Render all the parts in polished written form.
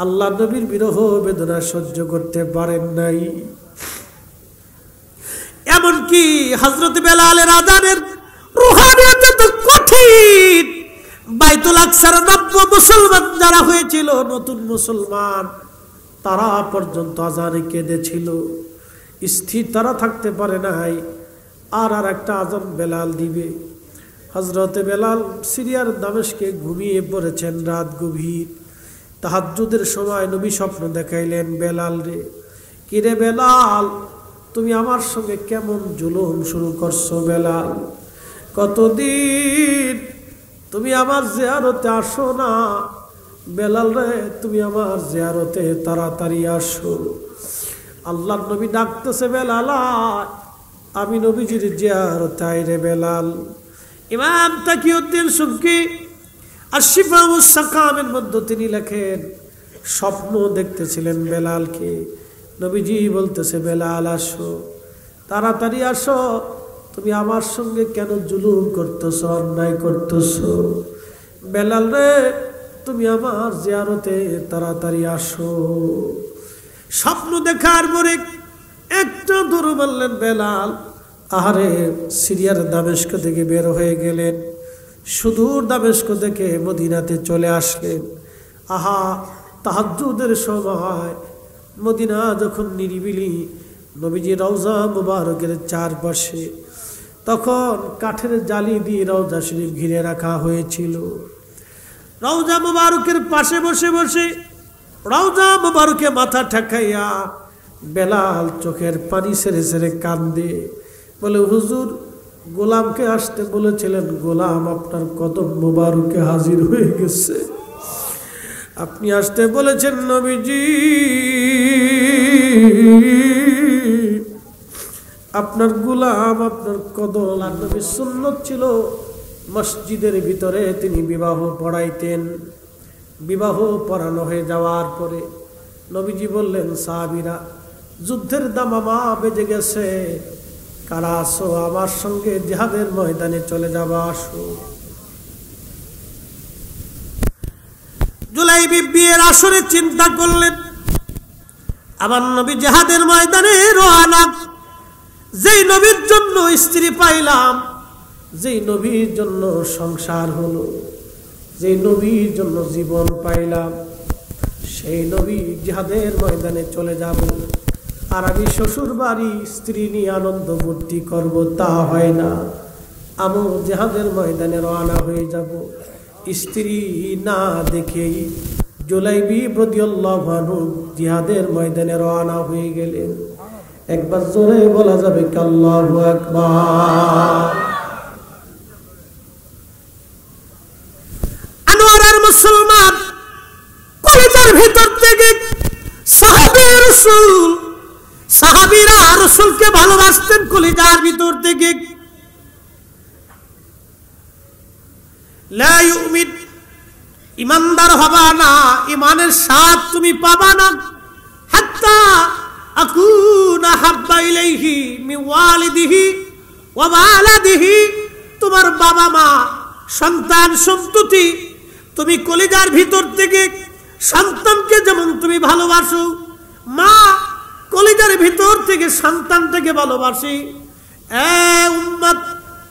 আল্লাহ নবীর বিরহ বেদনা সহ্য করতে পারেন নাই। এমনকি হযরত বেলালের আযানের রুহানিয়ত এত কঠিন, বাইতুল আকসার নব্য মুসলমান যারা হয়েছিল, নতুন মুসলমান, তারা পর্যন্ত আযানে কেঁদেছিল, স্থির তারা থাকতে পারে নাই। আর একটা আযান বেলাল দিবে। হযরতে বেলাল সিরিয়ার দামেস্কে ঘুমিয়ে পড়েছেন, রাত গভীর, তাহাজ্জুদের সময় নবী স্বপ্ন দেখাইলেন, বেলাল রে, কিরে বেলাল, তুমি আমার সঙ্গে কেমন জুলুম শুরু করছো বেলাল? কতদিন তুমি আমার জিয়ারতে আসো না? বেলাল রে, তুমি আমার জিয়ারতে তাড়াতাড়ি আসো। আল্লাহর নবী ডাকতেছে, বেলাল আমি নবীজির জিয়ারতে আই রে বেলাল। ইমাম তাকিউদ্দিন সুবকি আশ-শিফাউস সাকামের মধ্যে তিনি লেখেন, স্বপ্ন দেখতেছিলেন বেলালকে। নবীজি বলতেছে, বেলাল আসো, তাড়াতাড়ি আসো, তুমি আমার সঙ্গে কেন জুলুম করতেছো, অন্যায় করতেছো? বেলাল রে, তুমি আমার জিয়ারতে তাড়াতাড়ি আসো। স্বপ্ন দেখার পরে একটা দূর বললেন বেলাল, আহারে, সিরিয়ার দামেস্ক থেকে বের হয়ে গেলেন, সুদূর দামেস্ক থেকে মদিনাতে চলে আসলেন। আহা, তাহাজ্জুদের সময় মদিনা যখন নিরিবিলি, নবীজি রওজা মুবারকের চারপাশে তখন কাঠের জালি দিয়ে রওজা শরীফ ঘিরে রাখা হয়েছিল। রওজা মুবারকের পাশে বসে বসে রওজা মুবারকে মাথা ঠেকাইয়া বেলাল চোখের পানি ছেড়ে ছেড়ে কান্দে, বলে, হুজুর, গোলামকে আসতে বলেছিলেন, গোলাম আপনার কদম মুবারকে হাজির হয়ে গেছে। আপনি আসতে বলেছেন নবীজি, আপনার গোলাম আপনার কদম। নবীর সুন্নত ছিল মসজিদের ভিতরে তিনি বিবাহ পড়াইতেন। বিবাহ পড়ানো হয়ে যাওয়ার পরে নবীজি বললেন, সাহাবীরা, যুদ্ধের দামামা বেজে গেছে, কারা আসো আমার সঙ্গে জিহাদের ময়দানে চলে যাবা, আসো। জুলাইবি বিয়ের আসরে চিন্তা করলেন, আমার নবী জিহাদের ময়দানে রওনা। যেই নবীর জন্য স্ত্রী পাইলাম, যেই নবীর জন্য সংসার হলো, যেই নবীর জন্য জীবন পাইলাম, সেই নবী জিহাদের ময়দানে চলে যাব, আর আমি শ্বশুর বাড়ি স্ত্রী নিয়ে আনন্দ ফুর্তি করবো, তা হয় না। আমি জিহাদের ময়দানে রওনা হয়ে যাব। স্ত্রী না দেখেই জুলাইবি রাদিয়াল্লাহু আনহু জিহাদের ময়দানে রওনা হয়ে গেলেন। একবার জোরে বলা যাবে কি আল্লাহু আকবার? আনোয়ারের মুসলমান কলিজার ভিতর থেকে সাহাবী রাসূল, সাহাবীরা রাসূলকে ভালোবাসতেন কলিজার ভিতর থেকে। লা ইউমিন, ইমানদার হবা না, ইমানের স্বাদ তুমি পাবা না, হাত্তা আকুনা হাব্বা ইলাইহি মিন ওয়ালিদিহি ওয়া ওয়ালাদিহি, তোমার বাবা মা, সন্তান সন্ততি, তুমি কলিজার ভিতর থেকে সন্তানকে যেমন তুমি ভালোবাসো, মা কলিজার ভিতর থেকে সন্তানটাকে ভালোবাসি, এ উম্মত,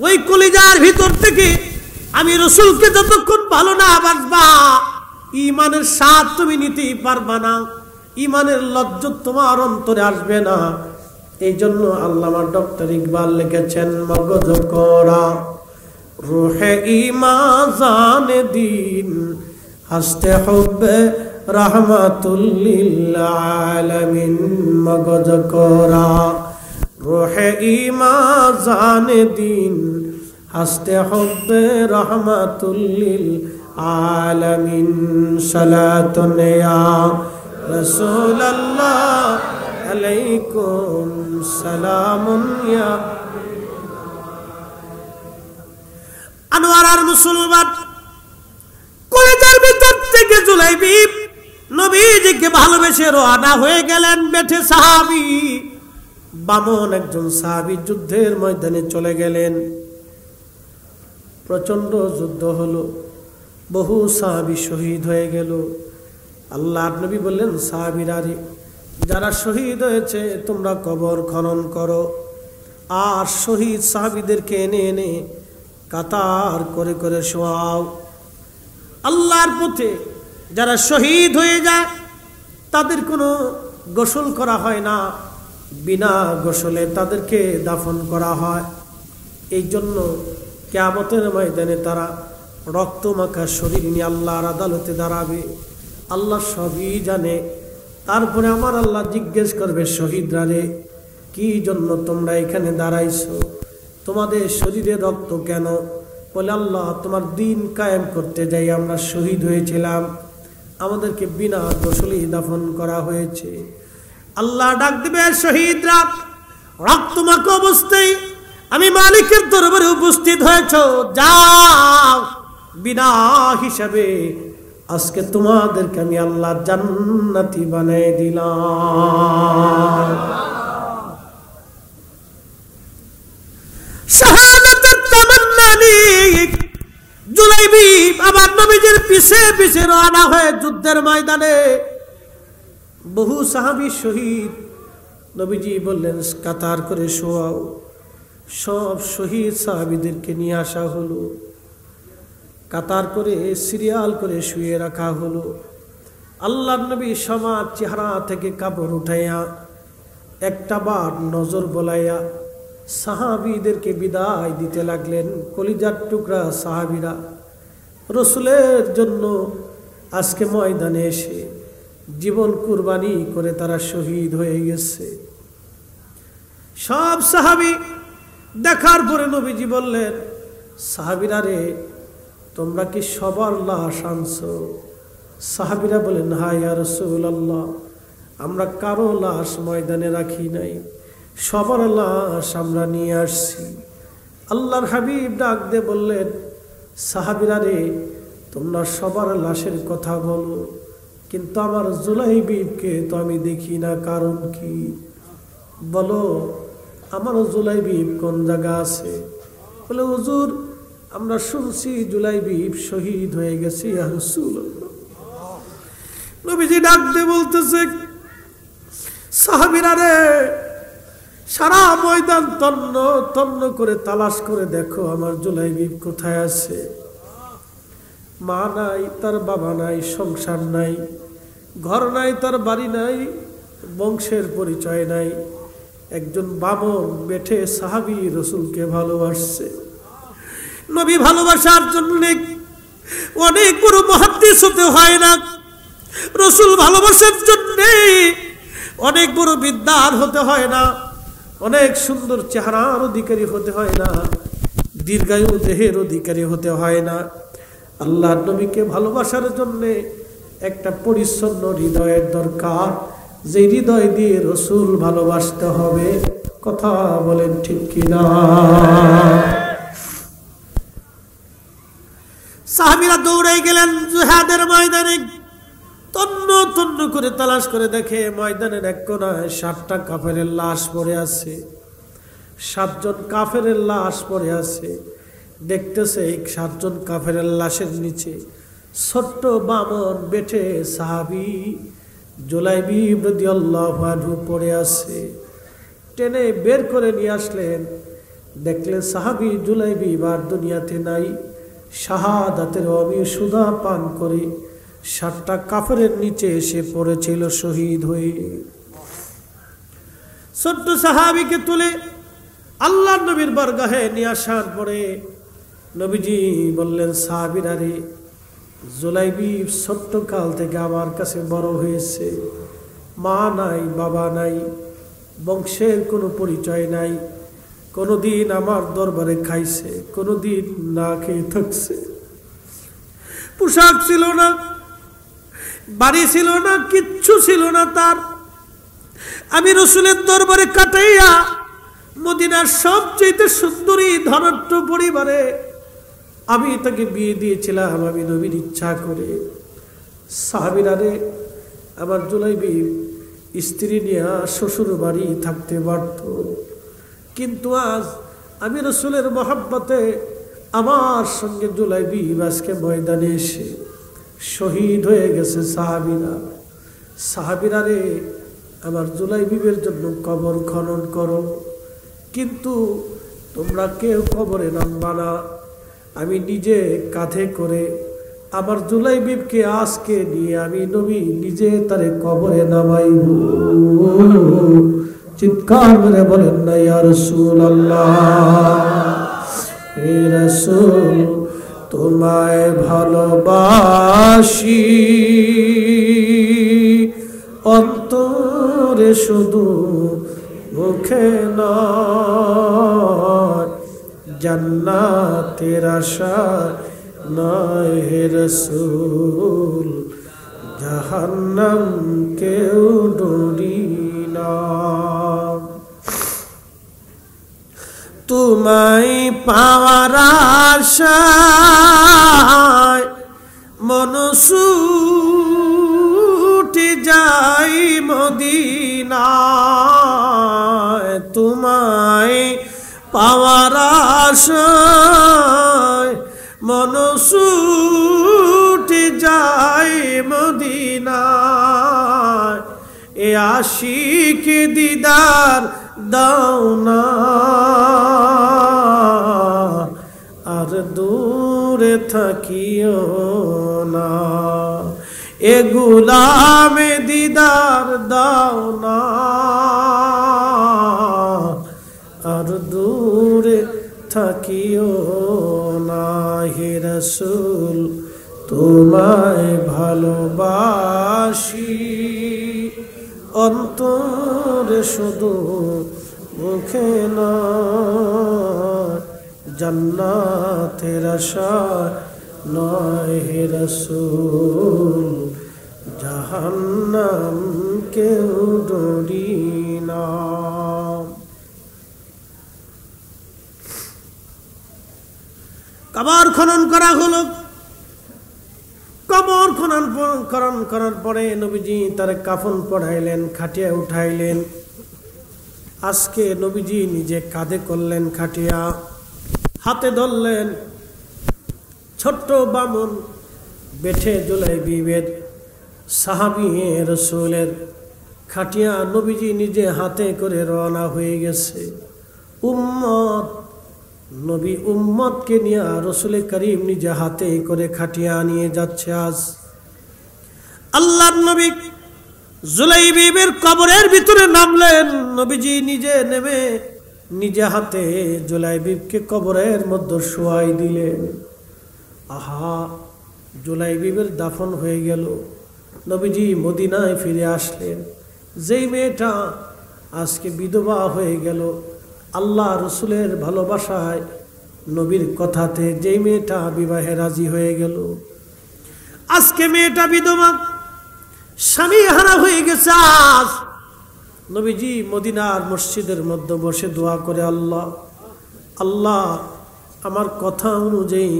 ওই কলিজার ভিতর থেকে আমি রাসূলকে যতক্ষণ ভালো না বাসবা, ঈমানের স্বাদ তুমি নিতেই পারবা না, ঈমানের লজ্জত তোমার অন্তরে আসবে না। এই জন্য আল্লামা ডক্টর ইকবাল লিখেছেন, মগজ করা রূহে ঈমান জানে দিন, হাসতে হুব্বে রাহমাতুল লিল আলামিন। মগজ করা রূহে ঈমান জানে দিন, হাসতে হুব্বে রাহমাতুল লিল আলামিন। সালাতুন ইয়া রাসূলুল্লাহ আলাইকুম সালামুন ইয়া। আনোয়ার আর মুসলমান কলেজের ভিতর থেকে জুলাইবি নবীজিকে ভালোবেসে রওনা হয়ে গেলেন। বেঠে সাহাবী, বামন একজন সাহাবী যুদ্ধের ময়দানে চলে গেলেন। প্রচন্ড যুদ্ধ হলো, বহু সাহাবী শহীদ হয়ে গেল। আল্লাহর নবী বললেন, সাহাবীরা রে, যারা শহীদ হয়েছে তোমরা কবর খনন করো, আর শহীদ সাহাবীদেরকে এনে এনে কাতার করে করে শোয়াও। আল্লাহর পথে যারা শহীদ হয়ে যায় তাদের কোনো গোসল করা হয় না, বিনা গোসলে তাদেরকে দাফন করা হয়। এই জন্য কিয়ামতের ময়দানে তারা রক্তমাখা শরীর নিয়ে আল্লাহর আদালতে দাঁড়াবে। আল্লাহ সবই জানে। তারপরে আমার আল্লাহ জিজ্ঞেস করবে, শহীদরা রে, কি জন্য তোমরা এখানে দাঁড়াইছো? তোমাদের শরীরে রক্ত কেন? বলে, আল্লাহ তোমার দিন কায়েম করতে যাই আমরা শহীদ হয়েছিলাম, আমাদেরকে বিনা গোসলেই দাফন করা হয়েছে। আল্লাহ ডাক দিবে, শহীদরা রক্তমাখা অবস্থায় আমি মালিকের দরবারে উপস্থিত হয়েছো, যাও বিনা হিসাবে আজকে তোমাদেরকে আমি আল্লাহ জান্নাতি বানিয়ে দিলাম। শাহাদাতের তামান্না নিয়ে জুলাইবি আবার নবীজির পিছে পিছে রওনা হয়ে যুদ্ধের ময়দানে। বহু সাহাবী শহীদ। নবীজি বললেন, কাতার করে শোয়াও। সব শহীদ সাহাবীদেরকে নিয়ে আসা হলো, কাতার করে সিরিয়াল করে শুয়ে রাখা হলো। আল্লাহর নবী সবার চেহারা থেকে কাপড় উঠাইয়া একটা বার নজর বলাইয়া সাহাবীদেরকে বিদায় দিতে লাগলেন। কলিজার টুকরা সাহাবীরা রসুলের জন্য আজকে ময়দানে এসে জীবন কুরবানি করে তারা শহীদ হয়ে গেছে। সব সাহাবী দেখার পরে নবীজি বললেন, সাহাবীরা রে, তোমরা কি সবার লাশ আনছো? সাহাবীরা বলেন, হ্যাঁ ইয়া রাসূলুল্লাহ, আমরা কারো লাশ ময়দানে রাখি নাই, সবার লাশ আমরা নিয়ে আসছি। আল্লাহর হাবিব ডাক দিয়ে বললেন, সাহাবীরা রে, তোমরা সবার লাশের কথা বলো, কিন্তু আমার জুলাইবিবকে তো আমি দেখি না, কারণ কি? বলো, আমার জুলাইবিব কোন জায়গা আছে? বলে, হুজুর আমরা শুনছি জুলাইবিব শহীদ হয়ে গেছে ইয়া রাসূলুল্লাহ। নবীজি ডাক দিয়ে বলতেছে, সাহাবীরা রে, সারা ময়দান তন্ন তন্ন করে তালাশ করে দেখো আমার জুলাইবিব কোথায় আছে। মা নাই, তার বাবা নাই, সংসার নাই, ঘর নাই, তার বাড়ি নাই, বংশের পরিচয় নাই। একজন বামন বেঠে সাহাবী রসুলকে ভালোবাসছে। নবী ভালোবাসার জন্য অনেক বড় মুহাদ্দিস হতে হয় না, রসুল ভালোবাসার জন্য অনেক বড় বিদ্বান হতে হয় না, অনেক সুন্দর চেহারার অধিকারী হতে হয় না, দীর্ঘায়ু দেহের অধিকারী হতে হয় না। আল্লাহর নবীকে ভালোবাসার জন্য একটা পরিচ্ছন্ন হৃদয়ের দরকার, যে হৃদয় দিয়ে রসুল ভালোবাসতে হবে। কথা বলেন ঠিক কিনা? সাহাবীরা দৌড়াই গেলেন জিহাদের ময়দানে। তন্ন তন্ন করে তালাশ করে দেখে ময়দানের এক কোনায় 7টা কাফেরের লাশ পড়ে আছে। 7 জন কাফেরের লাশ পড়ে আছে। দেখতেছে এই 7 জন কাফেরের লাশের নিচে ছোট্ট বামন বেঠে সাহাবী জুলাইবিব রাদিয়াল্লাহু আনহু পড়ে আছে। টেনে বের করে নিয়ে আসলেন। দেখলেন সাহাবী জুলাইবিব আর দুনিয়াতে নাই। শাহাদাতের অবিশুদ্ধা পান করে 7টা কাফেরের নিচে এসে পড়েছিল শহীদ হয়ে। ছোট্ট সাহাবীকে তুলে আল্লাহর নবীর বারগাহে নিয়ে আসার পরে নবীজি বললেন, সাহাবীরা রে, জুলাইবিব ছোট্ট কাল থেকে আমার কাছে বড় হয়েছে। মা নাই, বাবা নাই, বংশের কোনো পরিচয় নাই, কোনোদিন আমার দরবারে খাইছে, কোনোদিন না খেয়ে থাকছে। পোশাক ছিল না, বাড়ি ছিল না, কিচ্ছু ছিল না তার। আমি রসুলের দরবারে কাটাইয়া মদিনার সবচেয়ে সুন্দরী ধনাঢ্য পরিবারে আমি তাকে বিয়ে দিয়েছিলাম, আমি নবীর ইচ্ছা করে। সাহাবীরা রে, আমার জুলাইবিব স্ত্রী নিয়ে শ্বশুর বাড়ি থাকতে পারত, কিন্তু আজ আমি রসুলের মহব্বতে আমার সঙ্গে জুলাইবিব আজকে ময়দানে এসে শহীদ হয়ে গেছে সাহাবীরা। সাহাবীরা রে, আমার জুলাইবিবের জন্য কবর খনন করো, কিন্তু তোমরা কেউ কবরে নামবা না। আমি নিজে কাঁধে করে আমার জুলাইবিবকে আজকে নিয়ে আমি নবী নিজে তারে কবরে নামাইব। চিৎকার করে বলেন না ইয়া রাসূলুল্লাহ, হে রাসূল তোমায় ভালোবাসি, অন্তরে শুধু মুখে নয়, জান্নাতের আশা নয় হে রাসূল, জাহান্নাম কেউ ডরি না। তোমায় পাওয়ার আশায় মন ছুটে যাই মদিনায়, তোমায় পাওয়ার আশায় মন ছুটে যাই মদিনায়, এ আশিক দিদার দাও না, আর দূরে থাকিও না, এ গোলামে দিদার দাও না, আর দূরে থাকিও না। হে রাসূল তোমায় ভালোবাসি, অন্তরে শুধু মুখে নয়, জান্নাতের আশা নয় হে রাসূল, জাহান্নাম কেউ ডরি না। কবর খনন করা হলো। কবর খনন করার পরে নবীজি তার কাফন পড়াইলেন, খাটিয়া উঠাইলেন। আজকে নবীজি নিজে কাঁধে করলেন খাটিয়া, হাতে ধরলেন ছোট্ট বামন বেঠে জুলাইবিবের সাহাবী রাসূলের খাটিয়া নবীজি নিজে হাতে করে রওনা হয়ে গেছে। উম্মত, নবী উম্মতকে নিয়ে রাসূল করিম নিজে হাতে করে খাটিয়া নিয়ে যাচ্ছে। আজ আল্লাহর নবী জুলাইবিবের কবরের ভিতরে নামলেন। নবীজি নিজে নেমে নিজে হাতে জুলাইবিবকে কবরের মধ্যে শোয়াই দিলেন। আহা, জুলাইবিবের দাফন হয়ে গেল। নবীজি মদিনায় ফিরে আসলেন। যেই মেয়েটা আজকে বিধবা হয়ে গেল, আল্লাহ রসুলের ভালোবাসায় নবীর কথাতে যেই মেয়েটা বিবাহে রাজি হয়ে গেল, আজকে মেয়েটা বিধবা, স্বামী হারা হয়ে গেছে। আজ নবীজি মদিনার মসজিদের মধ্যে বসে দোয়া করে, আল্লাহ আল্লাহ আমার কথা অনুযায়ী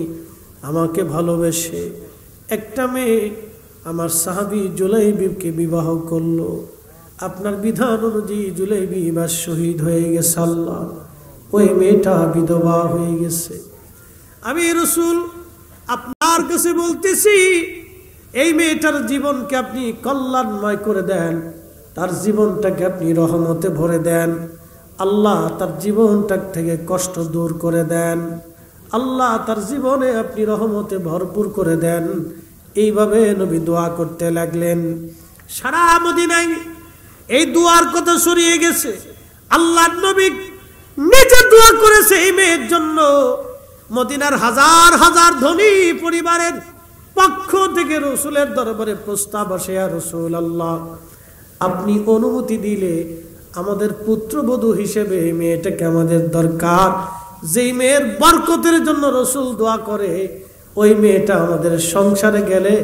আমাকে ভালোবেসে একটা মেয়ে আমার সাহাবী জুলাইবিবকে বিবাহ করলো। আপনার বিধান অনুযায়ী জুলাইবিব আজ শহীদ হয়ে গেছে। আল্লাহ, ওই মেয়েটা বিধবা হয়ে গেছে। আমি রাসূল আপনার কাছে বলতেছি, এই মেয়েটার জীবনকে আপনি কল্যাণময় করে দেন, তার জীবনটাকে আপনি রহমতে ভরে দেন। আল্লাহ তার জীবনটা থেকে কষ্ট দূর করে দেন। আল্লাহ তার জীবনে আপনি রহমতে ভরপুর করে দেন। এইভাবে নবী দোয়া করতে লাগলেন। সারা মদিনায় এই দোয়ার কথা ছড়িয়ে গেছে। আল্লাহর নবী নিজে দোয়া করেছে এই মেয়ের জন্য। মদিনার হাজার হাজার ধনী পরিবারের পক্ষ থেকে রাসূলের দরবারে প্রস্তাব আসে, ইয়া রাসূলুল্লাহ আপনি অনুমতি দিলে আমাদের পুত্রবধূ হিসেবে এই মেয়েটাকে আমাদের দরকার। যেই মেয়ের বরকতের জন্য রাসূল দোয়া করে, ওই মেয়েটা আমাদের সংসারে গেলে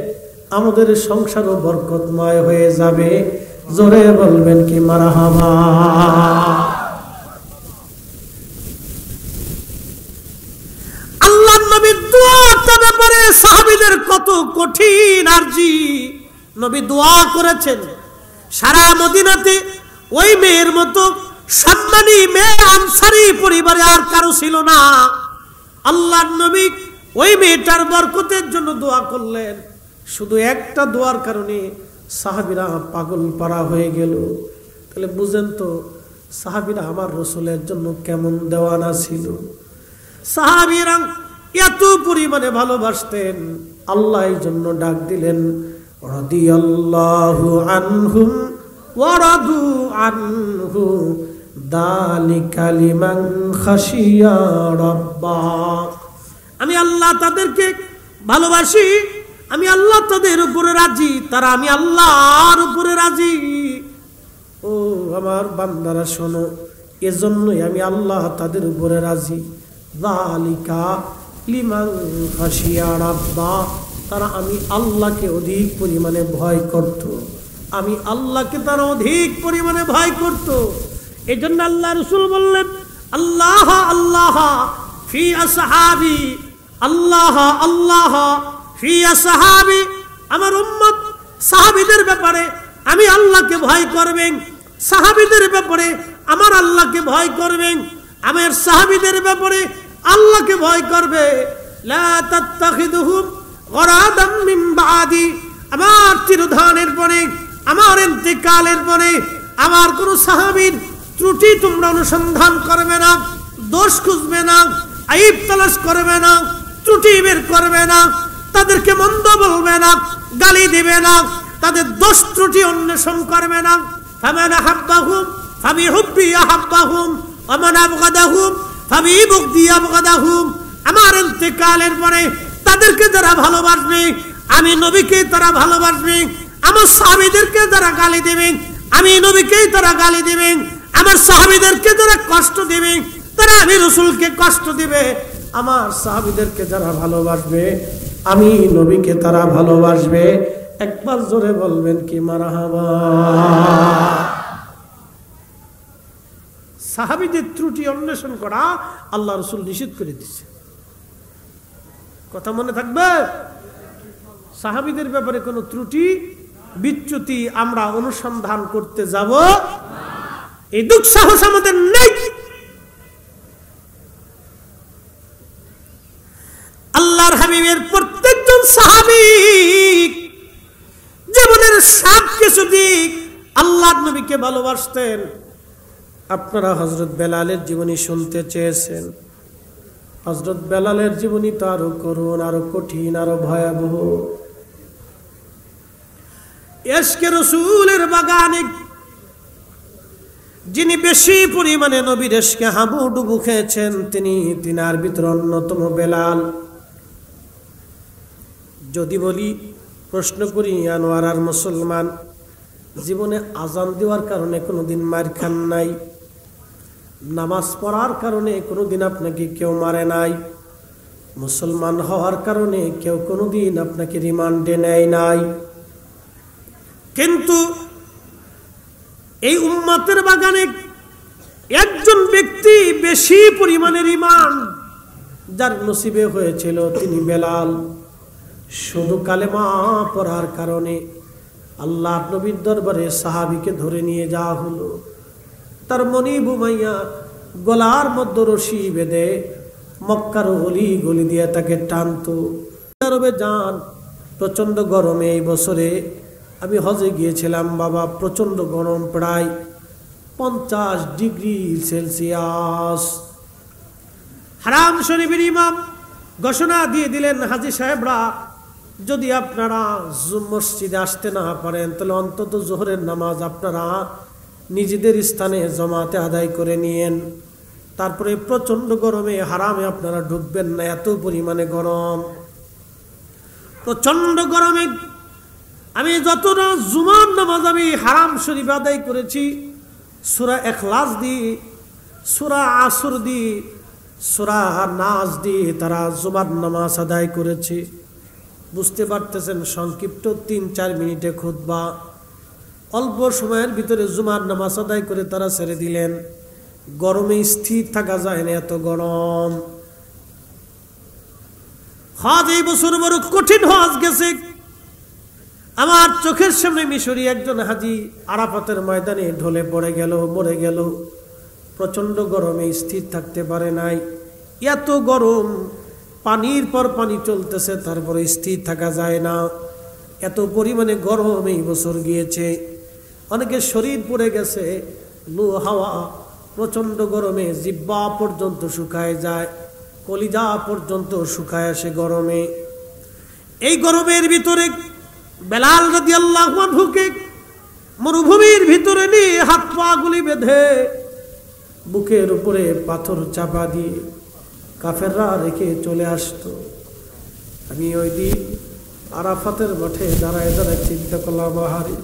আমাদের সংসারও বরকতময় হয়ে যাবে। জোরে বলবেন কি মারহাবা। আল্লাহর নবীর দোয়াটা ব্যাপারে সাহাবীদের কত কঠিন আরজি। নবী দোয়া করেছেন। সারা মদিনাতে ওই মেয়ের মতো সম্মানী মেয়ে আনসারী পরিবারে আর কারো ছিল না। আল্লাহর নবী ওই মেয়েটার বরকতের জন্য দোয়া করলেন। শুধু একটা দোয়ার কারণে সাহাবীরা পাগল পারা হয়ে গেল। তাহলে বুঝেন তো সাহাবীরা আমার রাসূলের জন্য কেমন দেওয়ানা ছিল। সাহাবীরা এত পরিমাণে ভালোবাসতেন, আল্লাহ এই জন্য ডাক দিলেন রাদিয়াল্লাহু আনহুম ওয়া রাদু আনহু যালিকা লিমান খাশিয়া রাব্বাহ। আমি আল্লাহ তাদেরকে ভালোবাসি, আমি আল্লাহ তাদের উপরে রাজি, তারা আমি আল্লাহর উপরে রাজি। ও আমার বান্দারা শোনো, এজন্যই আমি আল্লাহ তাদের উপরে রাজি। যালিকা লিমান খাশিয়া রাব্বাহ, তারা আমি আল্লাহকে অধিক পরিমাণে ভয় করত, আমি আল্লাহকে তারা অধিক পরিমাণে ভয় করত। এই জন্য আল্লাহ রাসূল বললেন আল্লাহ আল্লাহ ফি আসহাবি, আল্লাহ আল্লাহ ফি আসহাবি। আমার উম্মত সাহাবীদের ব্যাপারে আমি আল্লাহকে ভয় করবেন, সাহাবীদের ব্যাপারে আমার আল্লাহকে ভয় করবেন, আমার সাহাবীদের ব্যাপারে আল্লাহকে ভয় করবে। লা তাত্তাখিদুহুম গরাদাম মিন বাদি, আমার তিরোধানের পরে, আমার ইন্তেকালের পরে আমার কোন সাহাবীর ত্রুটি তোমরা অনুসন্ধান করবে না, দোষ খুঁজবে না, আইব তালাশ করবে না, ত্রুটি বের করবে না, তাদেরকে মন্দ বলবে না, গালি দিবে না, তাদের দোষ ত্রুটি অন্বেষণ করবে না। ফামান আহাব্বাহুম ফাবিহুব্বি আহাব্বাহুম ওয়া মান আবগাদাহুম ফাবিবুগদি আবগাদাহুম। আমার ইন্তেকালের পরে তাদেরকে যারা ভালোবাসবে, আমি নবীকে তারা ভালোবাসবে, আমার সাহাবীদেরকে যারা গালি দিবে, আমি নবীকেই তারা গালি দিবে, আমার সাহাবীদেরকে যারা কষ্ট দিবে, তারা আমি রাসূলকে কষ্ট দিবে, আমার সাহাবীদেরকে যারা ভালোবাসবে, আমি নবীকে তারা ভালোবাসবে। একবার জোরে বলবেন কি মারহাবা। সাহাবীদের ত্রুটি অন্বেষণ করা আল্লাহ রাসূল নিষেধ করে দিয়েছে। কথা মনে থাকবে? সাহাবীদের ব্যাপারে কোনো ত্রুটি বিচ্যুতি আমরা অনুসন্ধান করতে যাব এই দুঃসাহস আমাদের নেই। আল্লাহর হাবিবের প্রত্যেকজন সাহাবী জীবনের সব কিছু দিক আল্লাহর নবীকে ভালোবাসতেন। আপনারা হযরত বেলালের জীবনী শুনতে চেয়েছেন। হযরত বেলালের জীবনী তো আরো করুণ, আরো কঠিন, আরো ভয়াবহ। ইশকে রাসূলের বাগানে যিনি বেশি পরিমাণে নবীর ইশকে হাবুডুবু খেয়েছেন তিনি তিনার ভিতর অন্যতম বেলাল। যদি বলি, প্রশ্ন করি, আনোয়ার আর মুসলমান জীবনে আজান দেওয়ার কারণে কোনোদিন মার খান নাই, নামাজ পড়ার কারণে কোনোদিন আপনাকে কেউ মারে নাই, মুসলমান হওয়ার কারণে কেউ কোনোদিন আপনাকে রিমান্ডে নেয় নাই। কিন্তু এই উম্মতের বাগানে একজন ব্যক্তি বেশি পরিমাণে রিমান্ড যার নসিবে হয়েছিল তিনি বেলাল। শুধু কালেমা পড়ার কারণে আল্লাহর নবীর দরবারে সাহাবীকে ধরে নিয়ে যাওয়া হলো। তার মনি বুমাইয়া গলার মধ্যে রশি বেঁধে মক্কার অলি গলি দিয়ে তাকে টানতো। আরবে যান, প্রচন্ড গরমে এই বছরে আমি হজে গিয়েছিলাম বাবা, প্রচন্ড গরম, প্রায় 50 ডিগ্রি সেলসিয়াস। হারাম শরীফের ইমাম ঘোষণা দিয়ে দিলেন, হাজী সাহেবরা যদি আপনারা মসজিদে আসতে না পারেন তাহলে অন্তত জোহরের নামাজ আপনারা নিজেদের স্থানে জমাতে আদায় করে নিয়েন। তারপরে প্রচন্ড গরমে হারামে আপনারা ঢুকবেন না, এত পরিমাণে গরম। প্রচন্ড গরমে আমি যতটা জুমার নামাজ আমি হারাম শরীফ আদায় করেছি, সূরা ইখলাস দিয়ে, সূরা আসর দিয়ে, সূরা নাস দিয়ে তারা জুমার নামাজ আদায় করেছে। বুঝতে পারতেছেন, সংক্ষিপ্ত 3-4 মিনিটে খুতবা, অল্প সময়ের ভিতরে জুমার নামাজ আদায় করে তারা ছেড়ে দিলেন। গরমে স্থির থাকা যায় না, এত গরম। হজ এই বছর বড় কঠিন হজ গেছে। আমার চোখের সামনে মিশরি একজন হাজী আরাফাতের ময়দানে ঢলে পড়ে গেল, মরে গেল। প্রচন্ড গরমে স্থির থাকতে পারে নাই। এত গরম, পানির পর পানি চলতেছে, তারপরে স্থির থাকা যায় না। এত পরিমাণে গরম এই বছর গিয়েছে, অনেকের শরীর পুড়ে গেছে, লু হাওয়া, প্রচণ্ড গরমে জিহ্বা পর্যন্ত শুকায় যায়, কলিজা পর্যন্ত শুকায় আসে গরমে। এই গরমের ভিতরে বেলাল রাদিয়াল্লাহু আনহুকে মরুভূমির ভিতরে নিয়ে হাত পা গুলি বেঁধে বুকের উপরে পাথর চাপা দিয়ে কাফেররা রেখে চলে আসতো। আমি ওই দিন আরাফাতের মাঠে দাঁড়ায় দাঁড়ায় চিন্তা করলাম, আহারে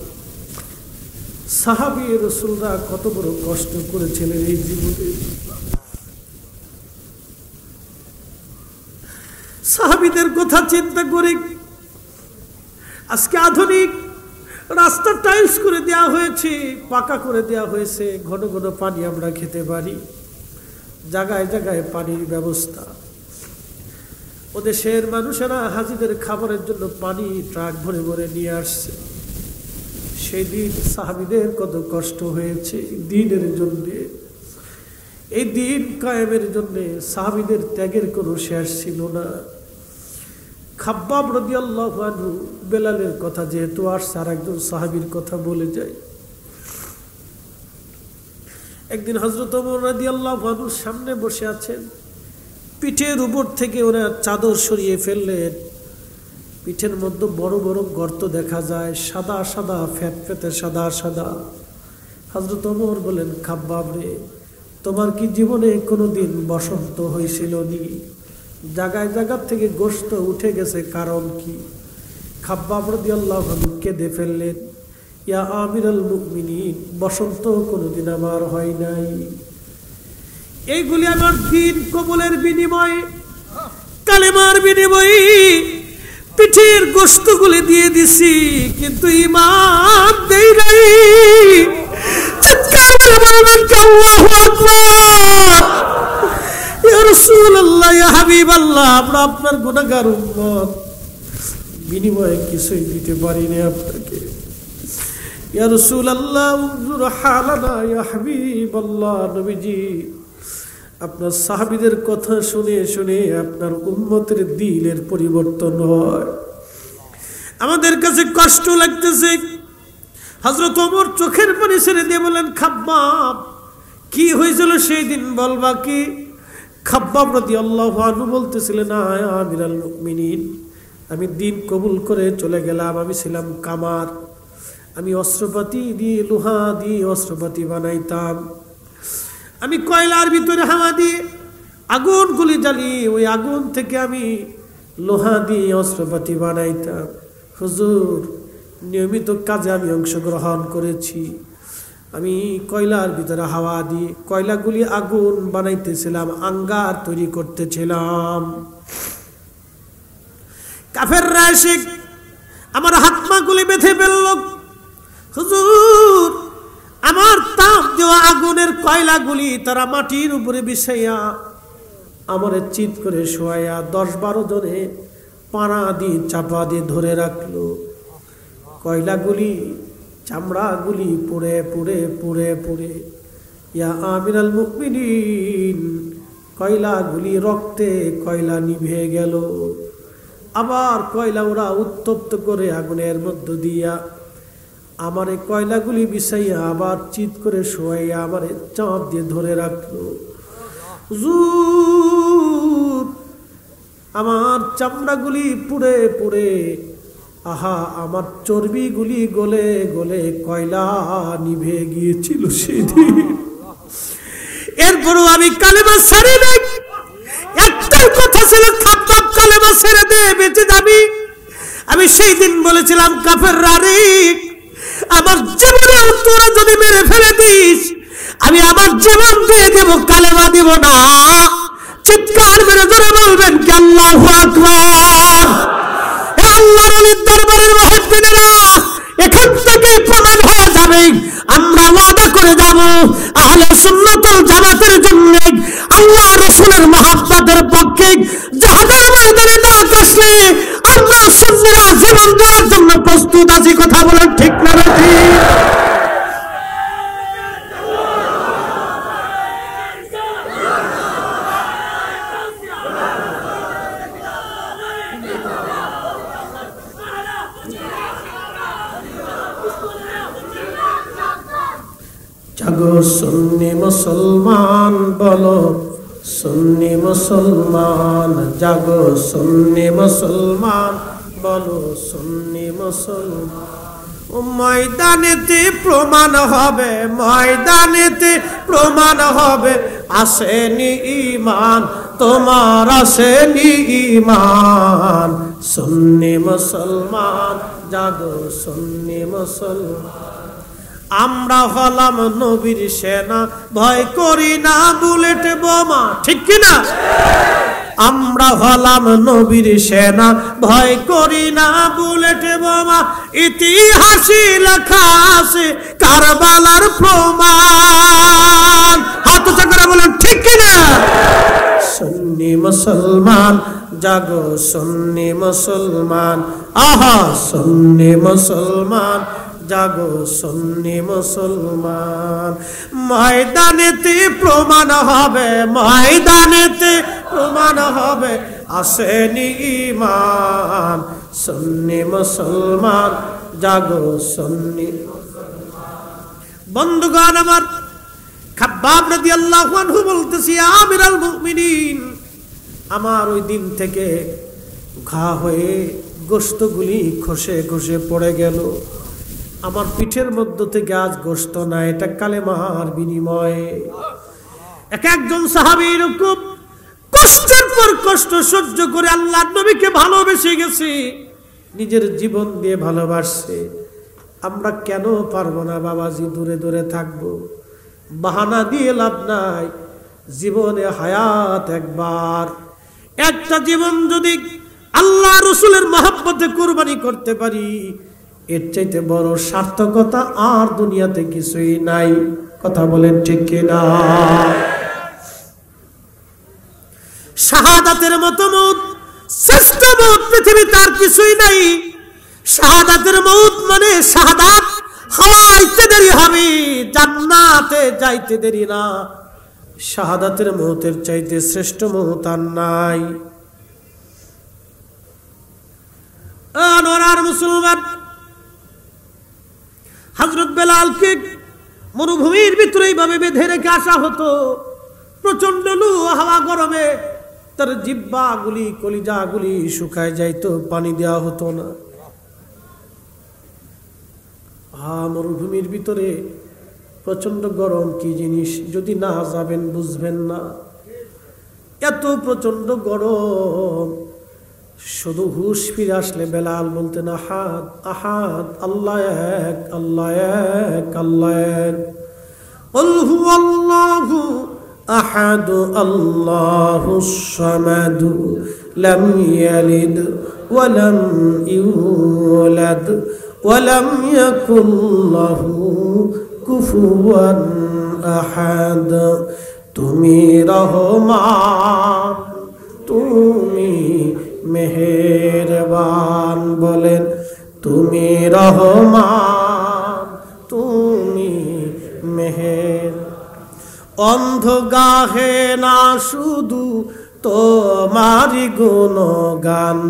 সাহাবী রাসূলরা কত বড় কষ্ট করেছিলেন এই জীবনে। সাহাবীদের কথা চিন্তা করি, আজকে আধুনিক রাস্তা টাইলস করে দেওয়া হয়েছে, পাকা করে দেওয়া হয়েছে, ঘন ঘন পানি আমরা খেতে পারি, জায়গায় জায়গায় পানির ব্যবস্থা। ওদেশের মানুষেরা হাজিদের খাবারের জন্য পানি ট্রাক ভরে ভরে নিয়ে আসছে। সেই দিন সাহাবীদের কত কষ্ট হয়েছে দিনের জন্যে। এই দিন কায়েমের জন্যে সাহাবীদের ত্যাগের কোনো শেষ ছিল না। খাব্বাব রাদিয়াল্লাহু আনহু, বেলালের কথা যেহেতু আসছে, আর একজন সাহাবীর কথা বলে যায়। একদিন হযরত ওমর রাদিয়াল্লাহু আনহু সামনে বসে আছেন, পিঠের উপর থেকে ওরা চাদর সরিয়ে ফেললেন, পিঠের মধ্যে বড় বড় গর্ত দেখা যায়, সাদা সাদা ফ্যাটফেটে সাদা সাদা। হযরত ওমর বলেন, খাব্বাব রে, তোমার কি জীবনে কোনোদিন বসন্ত হয়েছিল নি? জায়গায় জায়গা থেকে গোশত উঠে গেছে, কারণ কি? খাব্বাব রাদিয়াল্লাহু আনহু কেঁদে ফেললেন, ইয়া আমিরুল মুমিনিন, বসন্ত কোনোদিন আমার হয় নাই। এইগুলি আমার দিন কবুলের বিনিময়ে, কালেমার বিনিময়ে পিঠের গোশতগুলি দিয়ে দিছি, কিন্তু ঈমান দেই নাই। চিৎকার করে বলবেন আল্লাহু আকবার। ইয়া রাসূলুল্লাহ, ইয়া হাবিবাল্লাহ, আমরা আপনার গুনাহগার উম্মত, বিনিময়ে কিছুই দিতে পারি না আপনাকে। ইয়া রাসূলুল্লাহ, উনজুর হালানা, ইয়া হাবিবাল্লাহ, নবীজি আপনার সাহাবীদের কথা শুনে শুনে আপনার উম্মতের দিলের পরিবর্তন হয়, আমাদের কাছে কষ্ট লাগতেছে। হযরত ওমর চোখের পানি ছেড়ে দিয়ে বলেন, খাব্বাব, কি হয়েছিল সেই দিন বলবা কি? খাব্বাব রাদিয়াল্লাহু আনহু বলতেছিলেন, আয়া আমিরুল মুমিনিন, আমি দিন কবুল করে চলে গেলাম, আমি ছিলাম কামার, আমি অস্ত্রপাতি দিয়ে, লোহা দিয়ে অস্ত্রপাতি বানাইতাম, আমি কয়লার ভিতরে হাওয়া দিয়ে আগুনগুলি জ্বালিয়ে ওই আগুন থেকে আমি লোহা দিয়ে অস্ত্রপাতি বানাইতাম। হুজুর, নিয়মিত কাজে আমি অংশগ্রহণ করেছি, আমি কয়লার ভিতরে হাওয়া দিয়ে কয়লাগুলি আগুন বানাইতেছিলাম, আঙ্গার তৈরি করতেছিলাম। কাফেররা এসে আমার হাত পা গুলি বেঁধে ফেলল। হুজুর, আমার তাপ দেওয়া আগুনের কয়লাগুলি তারা মাটির উপরে বিছাইয়া আমারে চিৎ করে শোয়াইয়া 10-12 জনে পাড়া দিয়ে চাপা দিয়ে ধরে রাখলো। কয়লাগুলি, চামড়াগুলি পুড়ে পুড়ে পুড়ে পুড়ে, ইয়া আমিরুল মুমিনিন, কয়লাগুলি রক্তে কয়লা নিভে গেল। আবার কয়লা ওরা উত্তপ্ত করে আগুনের মধ্য দিয়া আমারে কয়লাগুলি বিছাইয়া আবার চিৎ করে শোয়াইয়া আমারে চাপ দিয়ে ধরে রাখলো। হুজুর, আমার চামড়াগুলি পুড়ে পুড়ে, আহা, আমার চর্বিগুলি গলে গলে কয়লা নিভে গিয়েছিল সেদিন। এরপরও আমি কালেমা ছেড়ে নাই। একটাই কথা ছিল, খাব্বাব কালেমা ছেড়ে দে, বেঁচে যাবি। আমি সেই দিন বলেছিলাম, কাফেররা রে, আমার জীবনে তোরা যদি মেরে ফেলে দিস, আমি আমার জীবন দিয়ে দেব, কালেমা দিব না। চিৎকার মেরে ধরে বলবেন কি আল্লাহু আকবার। আল্লাহর ওলির দরবারের মুহাদ্দিনেরা, এখান থেকে প্রমাণ হয়ে যাবে, আমরা ওয়াদা করে যাব আহলে সুন্নাত ওয়াল জামাতের জন্য আল্লাহ রাসূলের মহব্বতের পক্ষে জাহান্নামের ময়দানে ডাক আসলে আমরা সুন্নিরা জীবন দেওয়ার জন্য প্রস্তুত আছি। কথা বলেন ঠিক না ঠিক? জাগো সুন্নি মুসলমান বলো সুন্নি মুসলমান, জাগো সুন্নি মুসলমান বলো সুন্নি মুসলমান। ময়দানেতে প্রমাণ হবে, ময়দানেতে প্রমাণ হবে, আসেনি ঈমান তোমার, আসেনি ঈমান। সুন্নি মুসলমান জাগো সুন্নি মুসলমান। আমরা হলাম নবীর সেনা, ভয় করি না বুলেট বোমা, ঠিক কিনা? আমরা হলাম নবীর সেনা, ভয় করি না বুলেট বোমা। ইতিহাসে লেখা আছে কারবালার প্রমাণ। হাত উঁচু করে বলেন ঠিক কিনা? সুন্নি মুসলমান জাগো সুন্নি মুসলমান, আহা সুন্নি মুসলমান জাগো সুন্নি মুসলমান। ময়দানেতে প্রমাণ হবে, ময়দানেতে প্রমাণ হবে, আসেনি ঈমান। সুন্নি মুসলমান জাগো সুন্নি। বন্ধুগণ আমার, খাব্বাব রাদিয়াল্লাহু আনহু বলতেছি, আমিরুল মুমিনিন, আমার ওই দিন থেকে ঘা হয়ে গোশতগুলি খসে খসে পড়ে গেল। আমার পিঠের মধ্য থেকে আজ গোশত না, এটা কালেমার বিনিময়ে। এক একজন সাহাবী এরকম কষ্টের পর কষ্ট সহ্য করে আল্লাহর নবীকে ভালোবেসে গেছে, নিজের জীবন দিয়ে ভালোবাসছে। আমরা কেন পারবো না বাবাজি? দূরে দূরে থাকবো, বাহানা দিয়ে লাভ নাই। জীবনে হায়াত একবার, একটা জীবন যদি আল্লাহ রসুলের মহব্বতে কুরবানি করতে পারি, এর চাইতে বড় সার্থকতা আর দুনিয়াতে কিছুই নাই। কথা বলেন ঠিক কিনা? শাহাদাতের মতো মউত, শ্রেষ্ঠ মউত পৃথিবীতে আর কিছুই নাই। শাহাদাতের মউত মানে শাহাদাত হওয়াইতে দেরি হবে, জান্নাতে যাইতে দেরি না। শাহাদাতের মউতের চাইতে শ্রেষ্ঠ মউত আর নাই। আনোয়ার মুসলমান, হযরত বেলালকে মরুভূমির ভিতরে এইভাবে বেঁধে রেখে আসা হতো। প্রচন্ড লু হাওয়া, গরমে তার জিহ্বাগুলি কলিজাগুলি শুকায় যাইতো, পানি দেওয়া হতো না। মরুভূমির ভিতরে প্রচন্ড গরম কি জিনিস যদি না যাবেন বুঝবেন না। এত প্রচন্ড গরম, শুধু হুশ ফিরে আসলে বেলাল বলতেন, আহাদ আহাদ, আল্লাহ এক, আল্লাহ এক, আল্লাহ এক। কুল হুয়াল্লাহু আহাদ, আল্লাহুস সামাদ, লাম ইয়ালিদ ওয়া লাম ইউলাদ ওয়া লাম ইয়াকুল লাহু কুফুয়ান আহাদ। তুমি রহমান, তুমি মেহেরবান, বলেন তুমি রহমান, তুমি মেহের। অন্ধ গাহে না শুধু তোমারি গুণগান,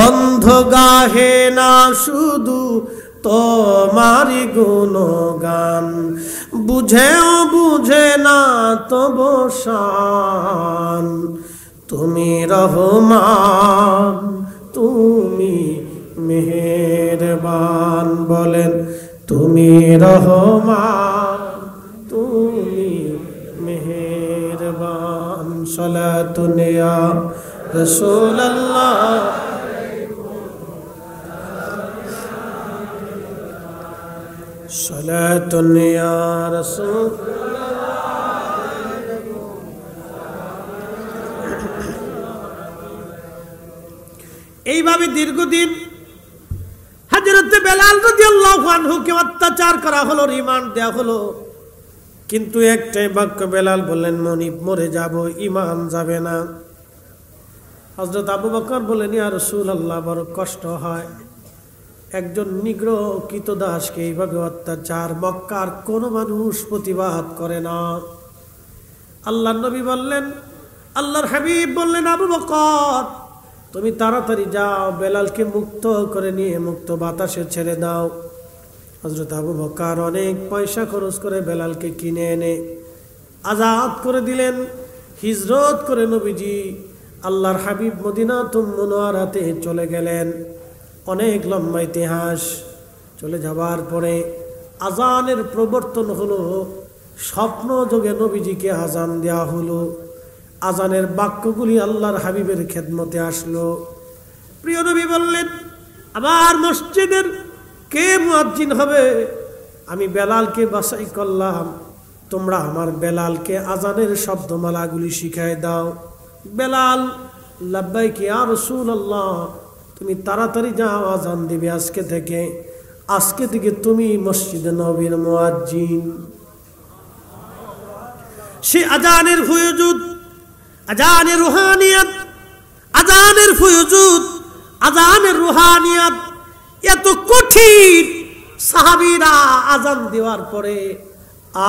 অন্ধ গাহে না শুধু তোমারি গুণগান। বুঝেও বুঝে না তবু শান, তুমি রহমান, তুমি মেহেরবান, বলেন তুমি রহমান, তুমি মেহেরবান। সালাতুন ইয়া রাসূলুল্লাহ, সালাতুন ইয়া রাসূল। এইভাবে দীর্ঘদিন হযরত বেলাল রাদিয়াল্লাহু আনহুকে অত্যাচার করা হলো, রিমান্ড দেওয়া হলো। কিন্তু একটাই বাক্য বেলাল বললেন, মনিব মরে যাব, ঈমান যাবে না। হযরত আবু বকর বললেন, ইয়া রাসূলুল্লাহ, বড় কষ্ট হয়, একজন নিগ্র কৃতদাসকে এইভাবে অত্যাচার, মক্কার কোনো মানুষ প্রতিবাদ করে না। আল্লাহর নবী বললেন, আল্লাহর হাবিব বললেন, আবু বকর তুমি তাড়াতাড়ি যাও, বেলালকে মুক্ত করে নিয়ে মুক্ত বাতাসে ছেড়ে দাও। হযরত আবু বকর অনেক পয়সা খরচ করে বেলালকে কিনে এনে আজাদ করে দিলেন। হিজরত করে নবীজি আল্লাহর হাবিব মদিনাতুল মুনাওয়ারাতে চলে গেলেন। অনেক লম্বা ইতিহাস। চলে যাবার পরে আজানের প্রবর্তন হলো। স্বপ্ন যোগে নবীজিকে আজান দেওয়া হলো। আজানের বাক্যগুলি আল্লাহর হাবিবের খেদমতে আসলো। প্রিয় নবী বললেন, আমার মসজিদের কে মুয়াজ্জিন হবে? আমি বেলালকে বাছাই করলাম, তোমরা আমার বেলালকে আজানের শব্দমালাগুলি শিখায় দাও। বেলাল, লাব্বাইক ইয়া রাসূলুল্লাহ, তুমি তাড়াতাড়ি যাও, আজান দিবে আজকে থেকে তুমি মসজিদে নববীর মুয়াজ্জিন। সে আজানের ফুয়ুজুদ, আজানের রুহানিয়াত, আজানের ফুয়ুজুদ, আজানের রুহানিয়াত এত কঠিন, সাহাবীরা আজান দেওয়ার পরে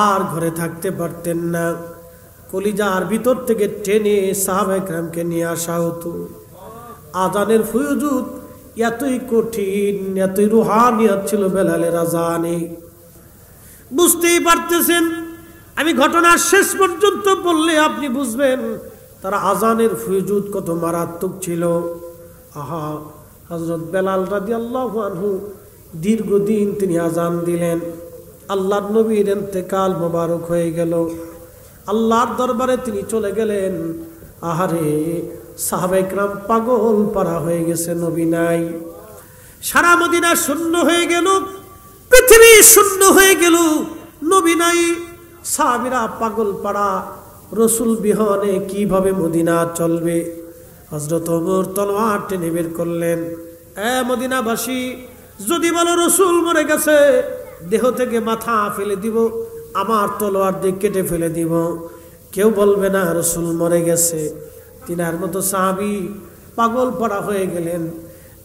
আর ঘরে থাকতে পারতেন না। কলিজার ভিতর থেকে টেনে সাহাবায়ে কেরামকে নিয়ে আসা হতো। আজানের ফুয়ুজুদ এতই কঠিন, এতই রুহানিয়াত ছিল বেলালের আজানে। বুঝতেই পারতেছেন, আমি ঘটনার শেষ পর্যন্ত বললে আপনি বুঝবেন তারা আজানের ফুয়ুজুদ কত মারাত্মক ছিল। আহা, হযরত বেলাল রাদিয়াল্লাহু আনহু দীর্ঘদিন তিনি আজান দিলেন। আল্লাহর নবীর ইন্তেকাল মোবারক হয়ে গেল। আল্লাহর দরবারে তিনি চলে গেলেন। আহারে, সাহাবায়ে কেরাম পাগল পারা হয়ে গেছে, নবী নাই। সারা মদিনা শূন্য হয়ে গেল, পৃথিবী শূন্য হয়ে গেল, নবী নাই। সাহাবীরা পাগল পাড়া, রসুল বিহনে কিভাবে মদিনা চলবে? হযরত ওমর তলোয়ার টেনে বের করলেন। মদিনাবাসী, যদি বলো রসুল মরে গেছে, দেহ থেকে মাথা ফেলে দিব, আমার তলোয়ার দিয়ে কেটে ফেলে দিব। কেউ বলবে না রসুল মরে গেছে। তিনার মতো সাহাবী পাগল পড়া হয়ে গেলেন।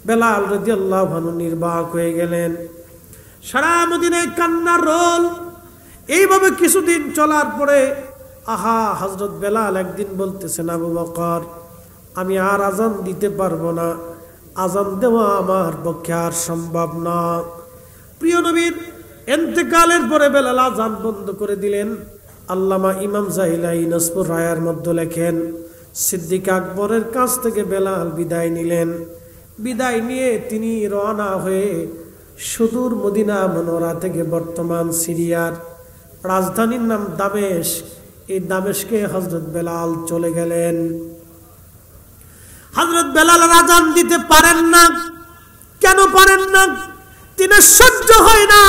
বেলাল রাদিয়াল্লাহু আনহু নির্বাক হয়ে গেলেন। সারা মদিনায় কান্নার রোল। এইভাবে কিছুদিন চলার পরে আহা, হযরত বেলাল একদিন বলতেছেন, আবু বকর, আমি আর আজান দিতে পারবো না, আজান দেওয়া আমার পক্ষে আর সম্ভব না। প্রিয় নবীর ইন্তেকালের পরে বেলাল আজান বন্ধ করে দিলেন। আল্লামা ইমাম জাহিলাই নসপুর রায়ার মধ্যে লেখেন, সিদ্দিক আকবরের কাছ থেকে বেলাল বিদায় নিলেন। বিদায় নিয়ে তিনি রওনা হয়ে সুদূর মদিনা মুনাওয়ারা থেকে বর্তমান সিরিয়ার রাজধানীর নাম দামেস্ক, এই দামেস্কে হযরত বেলাল চলে গেলেন। হযরত বেলাল আজান দিতে পারেন না। কেন পারেন না? তিনি সহ্য হয় না,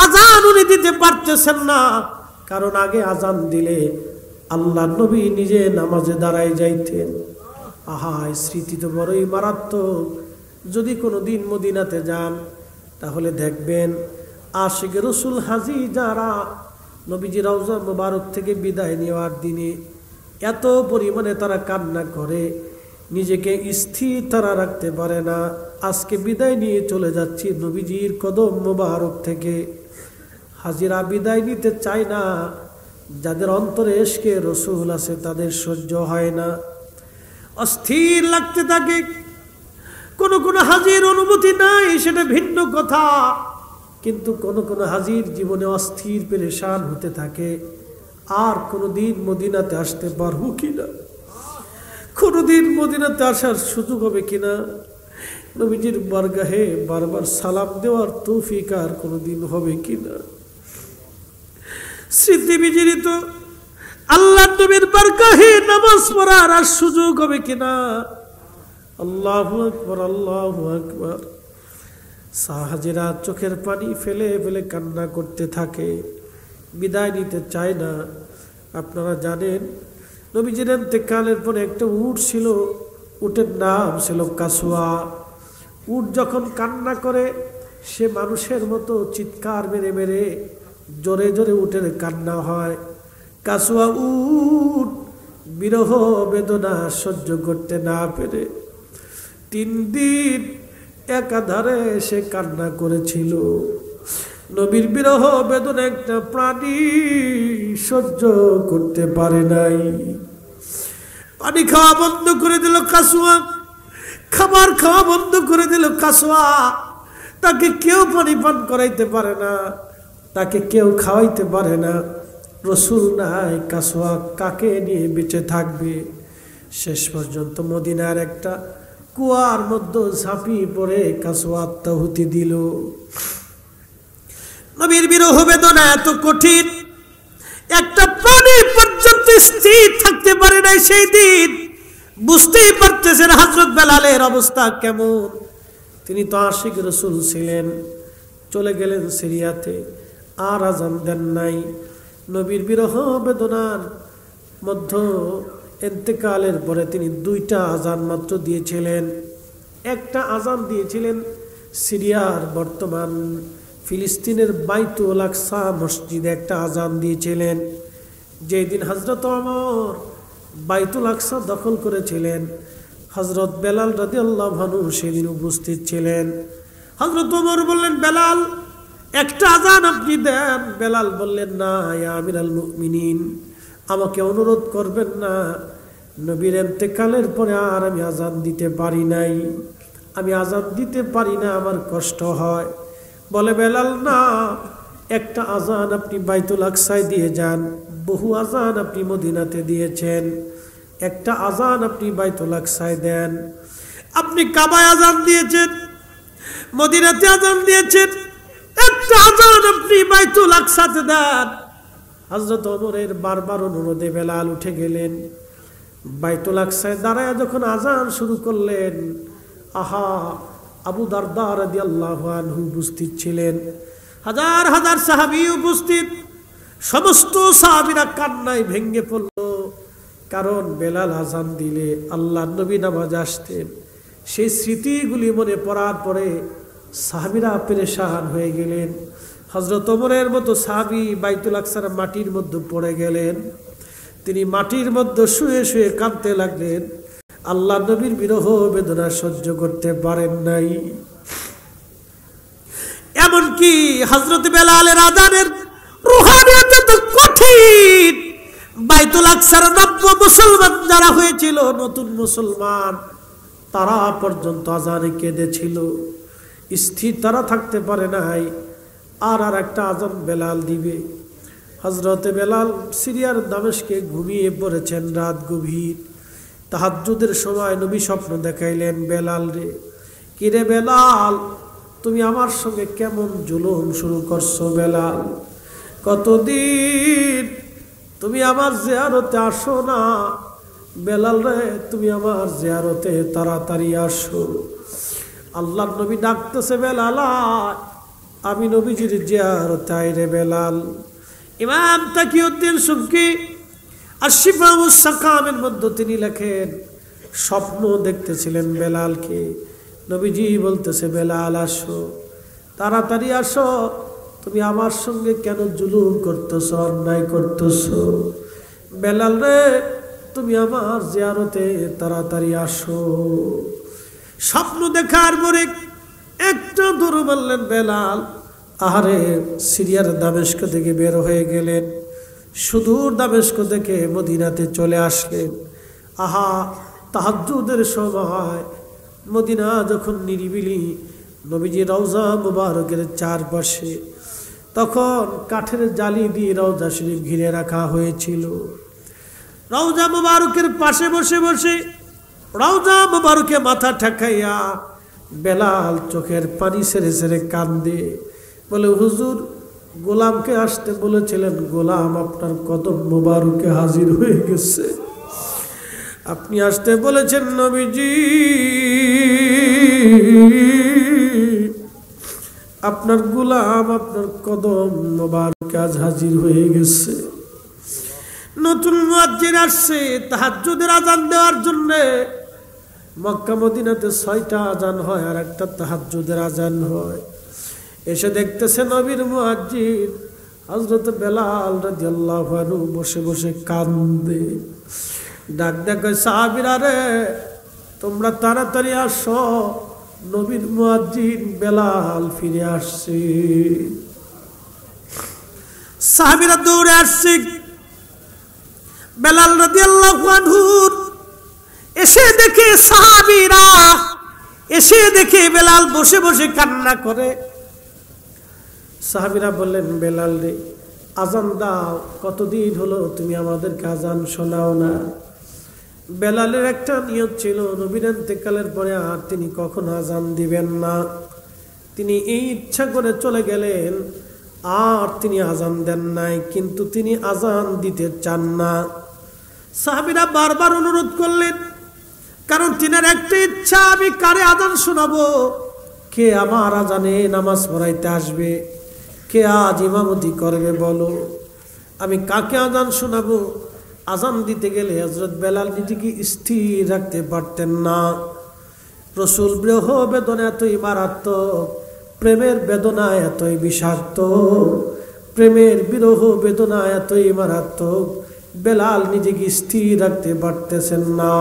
আজান উনি দিতে পারতেছেন না। কারণ আগে আজান দিলে আল্লাহ নবী নিজে নামাজে দাঁড়ায় যাইতেন। আহা, স্মৃতি তো বড়ই মারাত্মক। যদি কোনো দিন মদিনাতে যান তাহলে দেখবেন আশিক রসুল হাজি যারা নবীজি রওজা মুবারক থেকে বিদায় নেওয়ার দিনে এত পরিমাণে তারা কান্না করে, নিজেকে স্থির তারা রাখতে পারে না। আজকে বিদায় নিয়ে চলে যাচ্ছি নবীজির কদম মুবারক থেকে। হাজিরা বিদায় নিতে চায় না। যাদের অন্তরে ইশকে রসুল আছে তাদের সহ্য হয় না, অস্থির লাগতে থাকে। কোন কোন হাজির অনুমতি নাই, সেটা ভিন্ন কথা, কিন্তু কোন কোন হাজির জীবনে অস্থির পেরেশান হতে থাকে। আর কোনদিন মদিনাতে আসতে পারবো কিনা, কোনদিন মদিনাতে আসার সুযোগ হবে কিনা, নবীজির বারগাহে বারবার সালাম দেওয়ার তৌফিক আর কোনদিন হবে কিনা। স্মৃতি বিজড়িত আল্লাহ নবীর বারগাহে নামাজ পড়ার আর সুযোগ হবে কিনা। আল্লাহু আকবার, আল্লাহু আকবার। সাহাজিরা চোখের পানি ফেলে ফেলে কান্না করতে থাকে, বিদায় নিতে চায় না। আপনারা জানেন নবীজির ইন্তেকালের পরে একটা উট ছিল, উটের নাম ছিল কাসওয়া। উট যখন কান্না করে সে মানুষের মতো চিৎকার মেরে মেরে জোরে জোরে উটের কান্না হয়। কাসওয়া উট বিরহ বেদনা সহ্য করতে না পেরে 3 দিন একাধারে সে কান্না করেছিল। নবীর বিরহ বেদনা একটা প্রাণী সহ্য করতে পারে নাই। পানি খাওয়া বন্ধ করে দিল কাসওয়া, খাবার খাওয়া বন্ধ করে দিল কাসওয়া। তাকে কেউ পানি পান করাইতে পারে না, তাকে কেউ খাওয়াইতে পারে না। রসুল নাই, কাসওয়া কাকে নিয়ে বেঁচে থাকবে? শেষ পর্যন্ত মদিনার একটা কুয়ার মধ্যে ঝাঁপিয়ে পড়ে কাসওয়া আত্মাহুতি দিল। নবীর বিরহ বেদনা এত কঠিন, একটা প্রাণী পর্যন্ত স্থির থাকতে পারে নাই সেই দিন। বুঝতেই পারতেছেন হযরত বেলালের অবস্থা কেমন। তিনি তো আশিক রসুল ছিলেন, চলে গেলেন সিরিয়াতে, আর আজান দেন নাই। নবীর বিরহ বেদনার মধ্যে ইন্তেকালের পরে তিনি 2টা আজান মাত্র দিয়েছিলেন। একটা আজান দিয়েছিলেন সিরিয়ার বর্তমান ফিলিস্তিনের বাইতুল আকসা মসজিদে একটা আজান দিয়েছিলেন। যেই দিন হযরত ওমর বাইতুল আকসা দখল করেছিলেন, হযরত বেলাল রাদিয়াল্লাহু আনহু সেদিন উপস্থিত ছিলেন। হযরত ওমর বললেন, বেলাল একটা আজান আপনি দেন। বেলাল বললেন, না ইয়া আমিরাল মুমিনিন, আমাকে অনুরোধ করবেন না, নবীর ইন্তেকালের পরে আর আমি আজান দিতে পারি নাই, আমি আজান দিতে পারি না, আমার কষ্ট হয়। বলে বেলাল, না, একটা আজান আপনি বাইতুল আকসায় দিয়ে যান, বহু আজান আপনি মদিনাতে দিয়েছেন, একটা আজান আপনি বাইতুল আকসায় দেন। আপনি কাবায় আজান দিয়েছেন, মদিনাতে আজান দিয়েছেন, একটা আজান আপনি বাইতুল আকসাতে দেন। হযরত ওমরের বারবার অনুরোধে বেলাল উঠে গেলেন। বাইতুল আকসায় দাঁড়ায় যখন আজান শুরু করলেন, আহা, আবু দারদা রাদিয়াল্লাহু আনহু উপস্থিত ছিলেন, হাজার হাজার সাহাবী উপস্থিত। সমস্ত সাহাবীরা কান্নায় ভেঙে পড়ল, কারণ বেলাল আজান দিলে আল্লাহর নবী নামাজ আসতেন। সেই স্মৃতিগুলি মনে পড়ার পরে সাহাবীরা পেরেশান হয়ে গেলেন। হযরত ওমরের মতো সাহাবী বাইতুল আকসার মাটির মধ্যে পড়ে গেলেন। তিনি মাটির মধ্যে শুয়ে শুয়ে কাঁদতে লাগলেন। আল্লাহ নবীর বিরহ বেদনা সহ্য করতে পারেন নাই। এমনকি হযরত বেলালের আজানের রুহানিয়ত এত কঠিন, বাইতুল আকসার নব্য মুসলমান যারা হয়েছিল, নতুন মুসলমান, তারা পর্যন্ত আজানে কেঁদেছিল, স্থির তারা থাকতে পারে নাই। আর একটা আজান বেলাল দিবে। হযরতে বেলাল সিরিয়ার দামেস্কে ঘুমিয়ে পড়েছেন, রাত গভীর, তাহাজ্জুদের সময় নবী স্বপ্ন দেখাইলেন, বেলাল রে, কিরে বেলাল, তুমি আমার সঙ্গে কেমন জুলুম শুরু করছো বেলাল? কতদিন তুমি আমার জিয়ারতে আসো না? বেলাল রে, তুমি আমার জিয়ারতে তাড়াতাড়ি আসো। আল্লাহর নবী ডাকতেছে, বেলাল আমি নবীজির জিয়ারতে আই রে বেলাল। ইমাম তাকিউদ্দিন সুবকি আশ-শিফাউস সাকামের মধ্যে তিনি লেখেন, স্বপ্ন দেখতেছিলেন বেলালকে। নবীজি বলতেছে, বেলাল আসো, তাড়াতাড়ি আসো, তুমি আমার সঙ্গে কেন জুলুম করতেছো, অন্যায় করতেছো? বেলাল রে, তুমি আমার জিয়ারতে তাড়াতাড়ি আসো। স্বপ্ন দেখার পরে একটা দূর বললেন বেলাল, আহারে, সিরিয়ার দামেস্ক থেকে বের হয়ে গেলেন, সুদূর দামেস্ক থেকে মদিনাতে চলে আসলেন। আহা, তাহাজ্জুদের সময় মদিনা যখন নিরিবিলি, নবীজি রওজা মুবারকের চারপাশে তখন কাঠের জালি দিয়ে রওজা শরীফ ঘিরে রাখা হয়েছিল। রওজা মুবারকের পাশে বসে বসে রওজা মুবারকে মাথা ঠেকাইয়া বেলাল চোখের পানি ছেড়ে ছেড়ে কান্দে, বলে, হুজুর, গোলামকে আসতে বলেছিলেন, গোলাম আপনার কদম মুবারকে হাজির হয়ে গেছে। আপনি আসতে বলেছেন নবীজি, আপনার গোলাম আপনার কদম মুবারকে আজ হাজির হয়ে গেছে। নতুন মুয়াজ্জিন আসছে তাহাজ্জুদের আজান দেওয়ার জন্য। মক্কা মদিনাতে 6টা আজান হয় আর একটা তাহাজ্জুদের আজান হয়। এসে দেখতেছে নবীর মুয়াজ্জিন হযরত বেলাল রাদিয়াল্লাহু আনহু বসে বসে কান্দে। ডাক ডাক, সাহাবীরা রে, তোমরা তাড়াতাড়ি আসো, নবীর মুয়াজ্জিন বেলাল ফিরে আসছে। সাহাবীরা দৌড়ে আসছে। বেলাল রাদিয়াল্লাহু আনহু এসে দেখে সাহাবীরা এসে দেখে বেলাল বসে বসে কান্না করে। সাহাবীরা বললেন, বেলাল রে, আজান দাও, কতদিন হলো তুমি আমাদেরকে আজান শোনাও না। বেলালের একটা নিয়ত ছিল, নবীর ইন্তেকালের পরে আর তিনি কখনো আজান দিবেন না। তিনি এই ইচ্ছা করে চলে গেলেন, আর তিনি আজান দেন নাই, কিন্তু তিনি আজান দিতে চান না। সাহাবীরা বারবার অনুরোধ করলেন, কারণ তিনার একটা ইচ্ছা, আমি কারে আজান শোনাবো, কে আমার আজানে নামাজ পড়াইতে আসবে, কে আজ ইমামতি করবে বলো, আমি কাকে আজান শোনাবো। আজান দিতে গেলে হযরত বেলাল নিজেকে স্থির রাখতে পারতেন না। রাসূল বিরহ বেদনা এতই মারাত্মক, প্রেমের বেদনা এতই বিষাক্ত, প্রেমের বিরহ বেদনা এতই মারাত্মক, বেলাল নিজেকে স্থির রাখতে পারতেছেন না।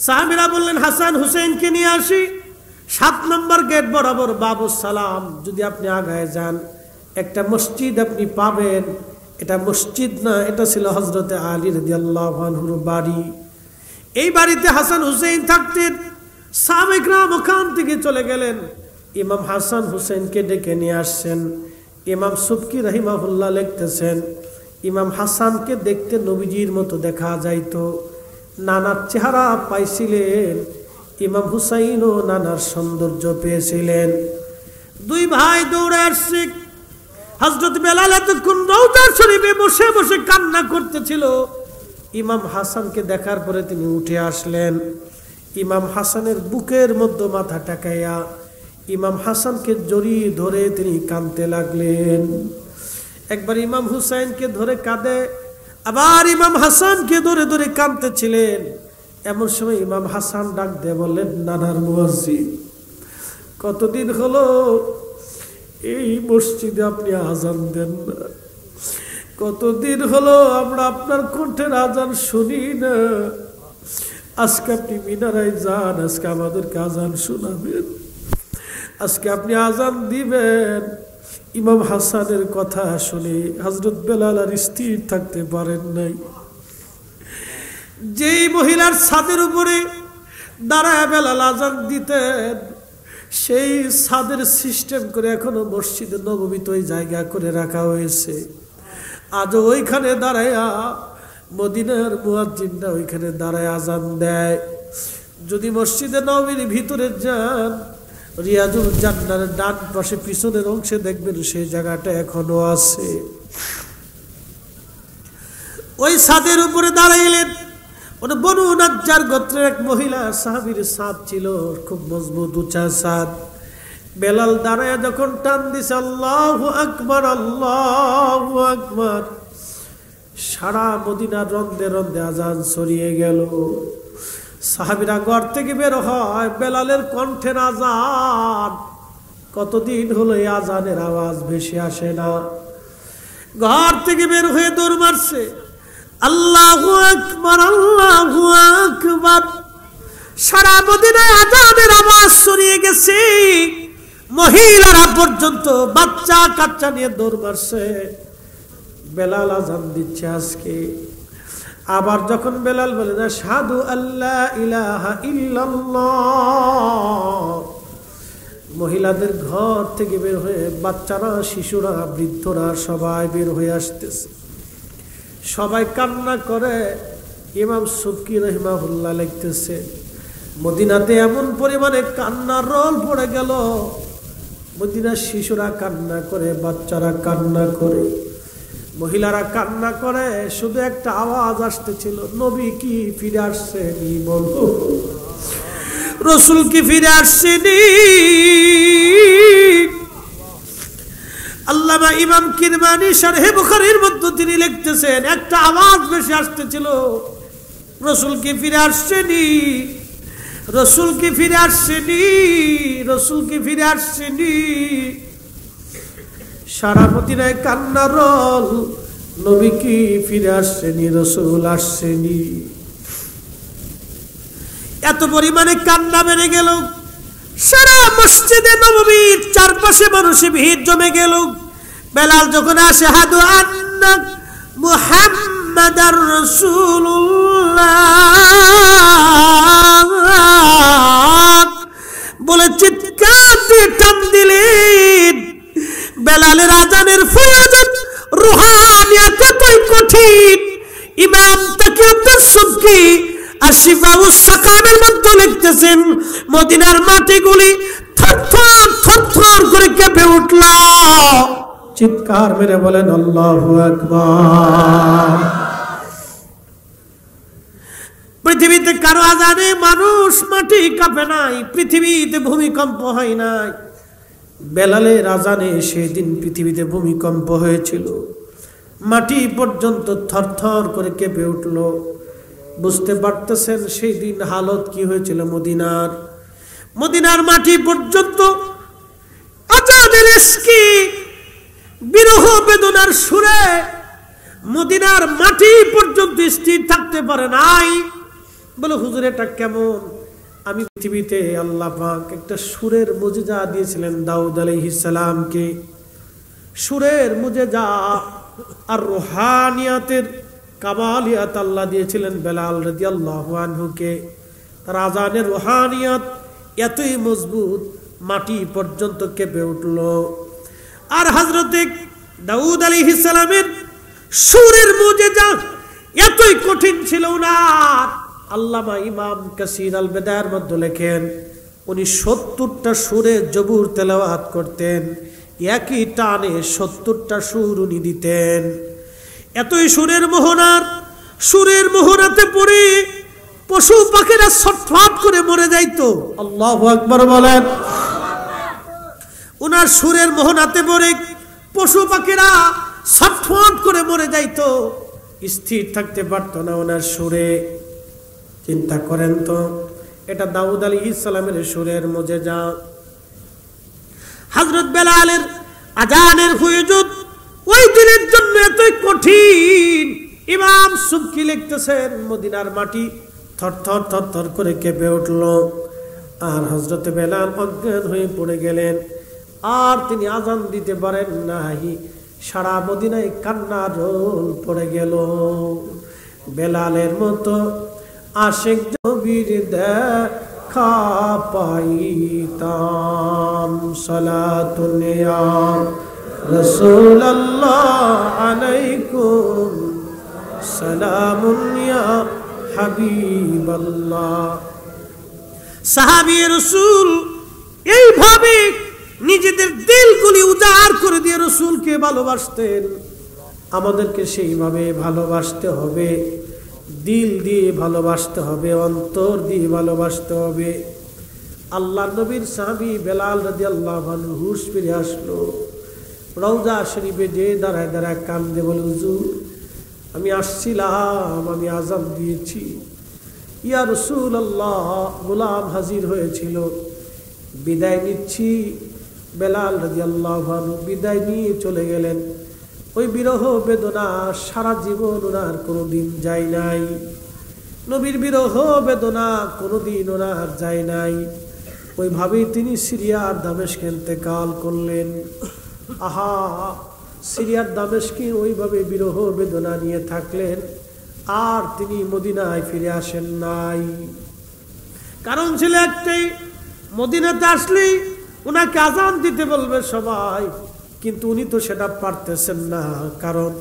সাহাবীরা বললেন, হাসান হুসেনকে নিয়ে আসি, 7 নম্বর গেট বরাবর বাবুস সালাম, যদি আপনি আগায় যান একটা মসজিদ আপনি পাবেন। এটা মসজিদ না, এটা ছিল হযরতে আলী রাদিয়াল্লাহু আনহুর বাড়ি। এই বাড়িতে হাসান হুসেন থাকতেন। সাহাবায়ে কেরাম ওখান থেকে চলে গেলেন, ইমাম হাসান হুসেনকে ডেকে নিয়ে আসছেন। ইমাম সুবকি রাহিমাহুল্লাহ লিখতেছেন, ইমাম হাসানকে দেখতে নবীজির মতো দেখা যাইতো, নানার চেহারা পাইছিলেন, ইমাম হুসাইনও নানার সৌন্দর্য পেয়েছিলেন। 2 ভাই দৌড়ে আসছে। হযরত বেলাল এতক্ষণ রওজা শরীফে বসে বসে কান্না করতেছিল। ইমাম হাসানকে দেখার পরে তিনি উঠে আসলেন। ইমাম হাসানের বুকের মধ্যে মাথা ঠেকাইয়া ইমাম হাসানকে জড়িয়ে ধরে তিনি কাঁদতে লাগলেন। একবার ইমাম হুসাইনকে ধরে কাঁদে, আবার ইমাম হাসানকে ধরে ধরে কাঁদতেছিলেন। এমন সময় ইমাম হাসান ডাক দিয়ে বললেন, নানার মুয়াজ্জিন, কতদিন হলো এই মসজিদে আপনি আজান দেন না, কতদিন হলো আমরা আপনার কণ্ঠের আজান শুনি না, আজকে আপনি মিনারায় যান, আজকে আমাদেরকে আজান শোনাবেন, আজকে আপনি আজান দিবেন। ইমাম হাসানের কথা শুনে হযরত বেলাল আর স্থির থাকতে পারেন নাই। যেই মহিলার ছাদের উপরে দাঁড়ায় বেলাল আজান দিতেন, সেই ছাদের সিস্টেম করে এখনো মসজিদে নববীতে ওই জায়গা করে রাখা হয়েছে। আজও ওইখানে দাঁড়ায়া মদিনার মুয়াজ্জিনরা ওইখানে দাঁড়ায় আজান দেয়। যদি মসজিদে নববীর ভিতরে যান, রিয়াজুল জান্নার ডান পাশে পিছনের অংশে দেখবেন সেই জায়গাটা এখনো আছে। ওই ছাদের উপরে দাঁড়াইলেন। ওটা বনু নাজ্জার গোত্রের এক মহিলা সাহাবীর ছাদ ছিল, খুব মজবুত উঁচা ছাদ। বেলাল দাঁড়ায় যখন টান দিছে, আল্লাহু আকবার, আল্লাহু আকবার, সারা মদিনার রন্দে রন্দে আজান ছড়িয়ে গেল। সাহাবীরা ঘর থেকে বের হয়, বেলালের কণ্ঠের আজান, কতদিন হলো এই আজানের আওয়াজ ভেসে আসে না। ঘর থেকে বের হয়ে দৌড় মারছে, আল্লাহু আকবার, আল্লাহু আকবার। সারা মদিনায় আজানের আওয়াজ ছড়িয়ে গেছে। মহিলারা পর্যন্ত বাচ্চা কাচ্চা নিয়ে দৌড় মারছে। বেলাল আজান দিচ্ছে আজকে। আবার যখন বেলাল বলে, আশহাদু আল্লা ইলাহা ইল্লাল্লাহ, মহিলাদের ঘর থেকে বের হয়ে বাচ্চারা, শিশুরা, বৃদ্ধরা সবাই বের হয়ে আসতেছে। সবাই কান্না করে। ইমাম সুবকি রাহিমাহুল্লাহ লিখতেছে, মদিনাতে এমন পরিমাণে কান্নার রোল পড়ে গেল, মদিনার শিশুরা কান্না করে, বাচ্চারা কান্না করে, মহিলারা কান্না করে। শুধু একটা আওয়াজ আসতেছিল, নবী কি ফিরে আসছেনি বলো, রাসূল কি ফিরে আসছেনি। আল্লামা ইমাম কিরমানি শারহে বুখারীর মধ্যে তিনি লিখতেছেন, একটা আওয়াজ বেশি আসতেছিল, রাসূল কি ফিরে আসছেনি, রাসূল কি ফিরে আসছেনি, রাসূল কি ফিরে আসছেনি। সারা মদিনায় কান্নার রোল, নবী কি ফিরে আসছেনি, রাসূল আসছেনি। এত পরিমাণে কান্না বেড়ে গেল, সারা মসজিদে নববীর চারপাশে মানুষে ভিড় জমে গেল। বেলাল যখন আশহাদু আন্না মুহাম্মাদার রাসূলুল্লাহ শুয়ে টান দিলেন। বেলালের আজানের ফয়জত রুহানিয়াত এতই কঠিন, ইমাম তাকিউদ্দিন সুবকি আশিফাউস সাকামের মধ্যে লিখতেছেন, মদিনার মাটিগুলি থরথর থরথর করে কেঁপে উঠল। চিৎকার মেরে বলেন আল্লাহু আকবার। পৃথিবীতে কারো আজানে মানুষ মাটি কাঁপে নাই, পৃথিবীতে ভূমিকম্প হয় নাই। বেলালের আজানে সেদিন পৃথিবীতে ভূমিকম্প হয়েছিল, মাটি পর্যন্ত থরথর করে কেঁপে উঠল। বুঝতে পারতেছেন সেই দিন হালত কি হয়েছিল মদিনার। মদিনার মাটি পর্যন্ত আজানের এসকি বিরহ বেদনার সুরে মদিনার মাটি পর্যন্ত স্থির থাকতে পারে নাই। বলে হুজুর এটা কেমন? আমি পৃথিবীতে আল্লাহ পাক একটা সুরের মুজিজা দিয়েছিলেন দাউদ আলাইহিস সালামকে। সুরের মুজিজা আর রুহানিয়াতের কামালিয়াত আল্লাহ দিয়েছিলেন বেলাল রাদিয়াল্লাহু আনহুকে। তার আজানের রুহানিয়াত এতই মজবুত মাটি পর্যন্ত কেঁপে উঠল। আর হযরতে দাউদ আলাইহিস সালামের সুরের মুজিজা এতই কঠিন ছিল না। আল্লামা ইমাম কাসির আল বেদায়ের মধ্যে লেখেন, উনি 70টা সুরে জবুর তেলাওয়াত করতেন, একই টানে 70টা সুর উনি দিতেন। এতই সুরের মোহনাতে পড়ে পশু পাখিরা ছটফট করে মরে যাইতো। আল্লাহু আকবার বলেন। উনার সুরের মোহনাতে পড়ে পশু পাখিরা ছটফট করে মরে যাইতো, স্থির থাকতে পারতো না ওনার সুরে। চিন্তা করেন তো, এটা দাউদ আলাইহিস সালামের সুরের মুজিজা। হযরত বেলালের আজানের ফয়জত ওই দিনের জন্য এতই কঠিন। ইমাম সুবকি লিখতেছেন, মদিনার মাটি থরথর থরথর করে কেঁপে উঠল। আর হযরত বেলাল অজ্ঞান হয়ে পড়ে গেলেন, আর তিনি আজান দিতে পারেন নাই। সারা মদিনায় কান্নার রোল পড়ে গেল। বেলালের মতো আশিক নবীর দেখা পাইতাম, সালাতুন ইয়া রাসূলুল্লাহ আলাইকুম, সালামুন ইয়া হাবিবাল্লাহ। সাহাবী রাসূল এইভাবে নিজেদের দিলগুলি উজাড় করে দিয়ে রাসূলকে ভালোবাসতেন। আমাদেরকে সেইভাবে ভালোবাসতে হবে, দিল দিয়ে ভালোবাসতে হবে, অন্তর দিয়ে ভালোবাসতে হবে। আল্লাহর নবীর সাহাবী বেলাল রাদিয়াল্লাহু আনহু হুশ ফিরে আসলো। রওজা শরীফে যে দাঁড়ায় দাঁড়ায় কান্দে, বলে হুজুর আমি আসছিলাম, আমি আযান দিয়েছি, ইয়া রাসূলুল্লাহ গোলাম হাজির হয়েছিল, বিদায় নিচ্ছি। বেলাল রাদিয়াল্লাহু আনহু বিদায় নিয়ে চলে গেলেন। ওই বিরহ বেদনা সারা জীবন ওনার কোনোদিন যায় নাই। নবীর বিরহ বেদনা কোনোদিন ওনার যায় নাই। ওইভাবেই তিনি সিরিয়ার দামেস্কে ইন্তেকাল করলেন। আহা, সিরিয়ার দামেস্কে ওইভাবে বিরহ বেদনা নিয়ে থাকলেন, আর তিনি মদিনায় ফিরে আসেন নাই। কারণ ছিল একটাই, মদিনাতে আসলেই ওনাকে আজান দিতে বলবে সবাই, কিন্তু উনি তো সেটা পারতেছেন না। কারণ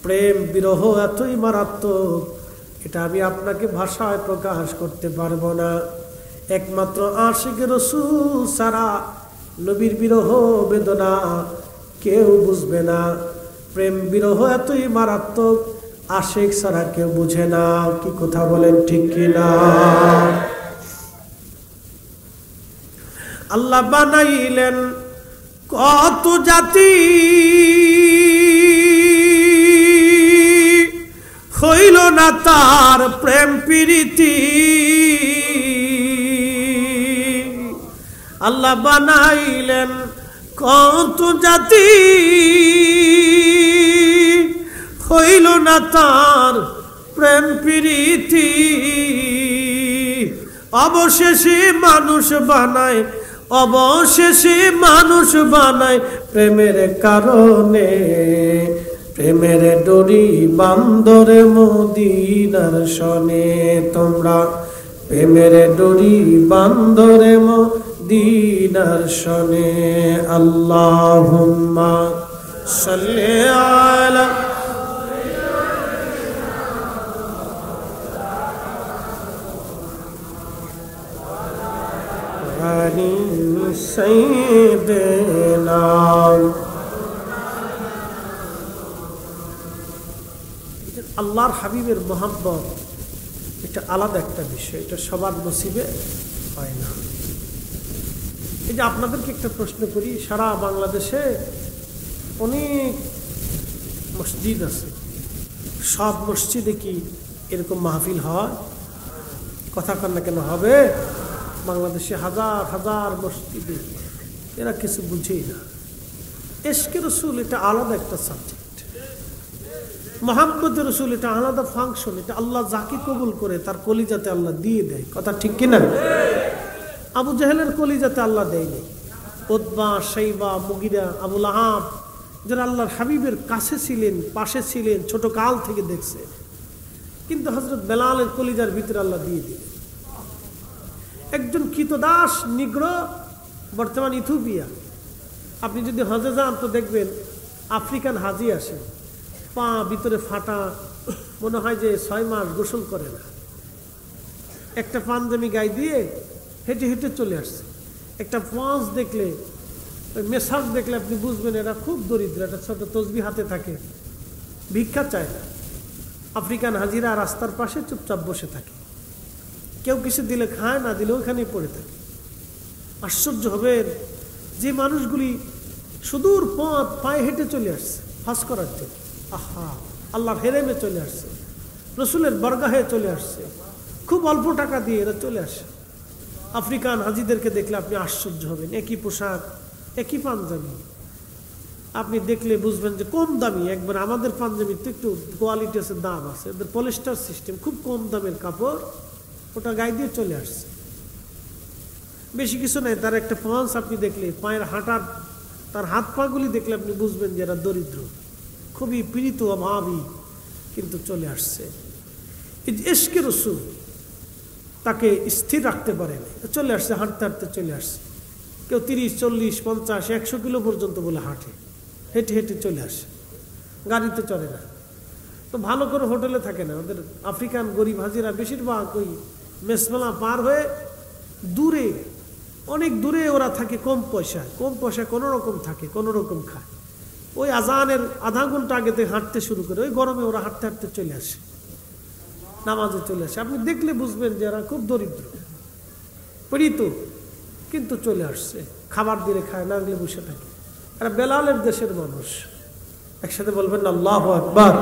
প্রেম বিরহ এতই মারাত্মক, এটা আমি আপনাকে ভাষায় প্রকাশ করতে পারবো না। একমাত্র আশিক রাসূল ছাড়া নবীর বিরহ বেদনা কেউ বুঝবে না। প্রেম বিরহ এতই মারাত্মক, আশিক ছাড়া কেউ বুঝে না। কি কথা বলেন, ঠিক কিনা? আল্লাহ বানাইলেন কত জাতি, হইল না তার প্রেম প্রীতি। আল্লাহ বানাইলেন কত জাতি, হইল না তার প্রেম প্রীতি। অবশেষে মানুষ বানায়, অবশেষে মানুষ বানায় প্রেমের কারণে। প্রেমের ডোরি বান্দরে মদিনার শনে, তোমরা প্রেমের ডোরি বান্দরে দিনার শনে আল্লাহুম্মা সাল্লি আলা আলি সাইয়্যিদিনা। আল্লাহর হাবিবের মোহাব্বত এটা আলাদা একটা বিষয়, এটা সবার নসিবে হয় না। এই যে আপনাদেরকে একটা প্রশ্ন করি, সারা বাংলাদেশে অনেক মসজিদ আছে, সব মসজিদে কি এরকম মাহফিল হয়? কথা কন না কেন? হবে? বাংলাদেশে হাজার হাজার মসজিদে, এরা কিছু বুঝেই না। ইশকে রসুল এটা আলাদা একটা সাবজেক্ট, মোহাম্মদ রসুল এটা আলাদা ফাংশন। এটা আল্লাহ যাকে কবুল করে তার কলিজাতে আল্লাহ দিয়ে দেয়। কথা ঠিক কিনা? আবু জাহেলের কলিজাতে আল্লাহ দেয়নি। উতবা, শাইবা, মুগিরা, আবুল আহাব, যারা আল্লাহর হাবিবের কাছে ছিলেন, পাশে ছিলেন, ছোট কাল থেকে দেখছে, কিন্তু হযরত বেলালের কলিজার ভিতরে আল্লাহ দিয়ে দিলেন। একজন কৃতদাস নিগ্র, বর্তমান ইথিওপিয়া, আপনি যদি হজে যান তো দেখবেন আফ্রিকান হাজি আসে, পা ভিতরে ফাটা, মনে হয় যে 6 মাস গোসল করে না, একটা পাঞ্জাবি গায়ে দিয়ে হেঁটে হেঁটে চলে আসছে। একটা পাঁচ দেখলে, ওই মেসাজ দেখলে আপনি বুঝবেন এরা খুব দরিদ্র। একটা ছোট তসবি হাতে থাকে, ভিক্ষা চায় না। আফ্রিকান হাজিরা রাস্তার পাশে চুপচাপ বসে থাকে, কেউ কিছু দিলে খায়, না দিলে ওইখানেই পড়ে থাকে। আশ্চর্য হবেন, যে মানুষগুলি সুদূর পথ পায়ে হেঁটে চলে আসছে হজ করার জন্য, আহা, আল্লাহর হেরেমে চলে আসছে, রসুলের বরগাহে চলে আসছে, খুব অল্প টাকা দিয়ে এরা চলে আসে। আফ্রিকান হাজিদেরকে দেখলে আপনি আশ্চর্য হবেন, একই পোশাক, একই পাঞ্জাবি, আপনি দেখলে বুঝবেন যে কম দামি। একবার আমাদের পাঞ্জাবির তো একটু কোয়ালিটি আছে, দাম আছে, এদের পলিস্টার সিস্টেম, খুব কম দামের কাপড়, ওটা গায়ে দিয়ে চলে আসছে। বেশি কিছু নাই, তার একটা পাঁচ আপনি দেখলে, পায়ের হাঁটার, তার হাত পাগুলি দেখলে আপনি বুঝবেন যে এরা দরিদ্র, খুবই পীড়িত, অভাবী, কিন্তু চলে আসছে। এই যে ইশকে রসুল তাকে স্থির রাখতে পারেন, চলে আসছে, হাঁটতে হাঁটতে চলে আসছে। কেউ 30, 40, 50, 100 কিলো পর্যন্ত বলে হাঁটে, হেঁটে হেঁটে চলে আসে, গাড়িতে চলে না। তো ভালো করে হোটেলে থাকে না, ওদের আফ্রিকান গরিব হাজিরা বেশিরভাগ ওই মেসমেলা পার হয়ে দূরে, অনেক দূরে ওরা থাকে, কম পয়সায় কোনো রকম থাকে, কোনো রকম খায়। ওই আজানের আধা ঘন্টা আগে থেকে হাঁটতে শুরু করে, ওই গরমে ওরা হাঁটতে হাঁটতে চলে আসে, নামাজে চলে আসে। আপনি দেখলে বুঝবেন যে এরা খুব দরিদ্র, পীড়িত, কিন্তু চলে আসছে। খাবার দিলে খায়, না দিলে বসে থাকে। এরা বেলালের দেশের মানুষ। একসাথে বলবেন আল্লাহু আকবার।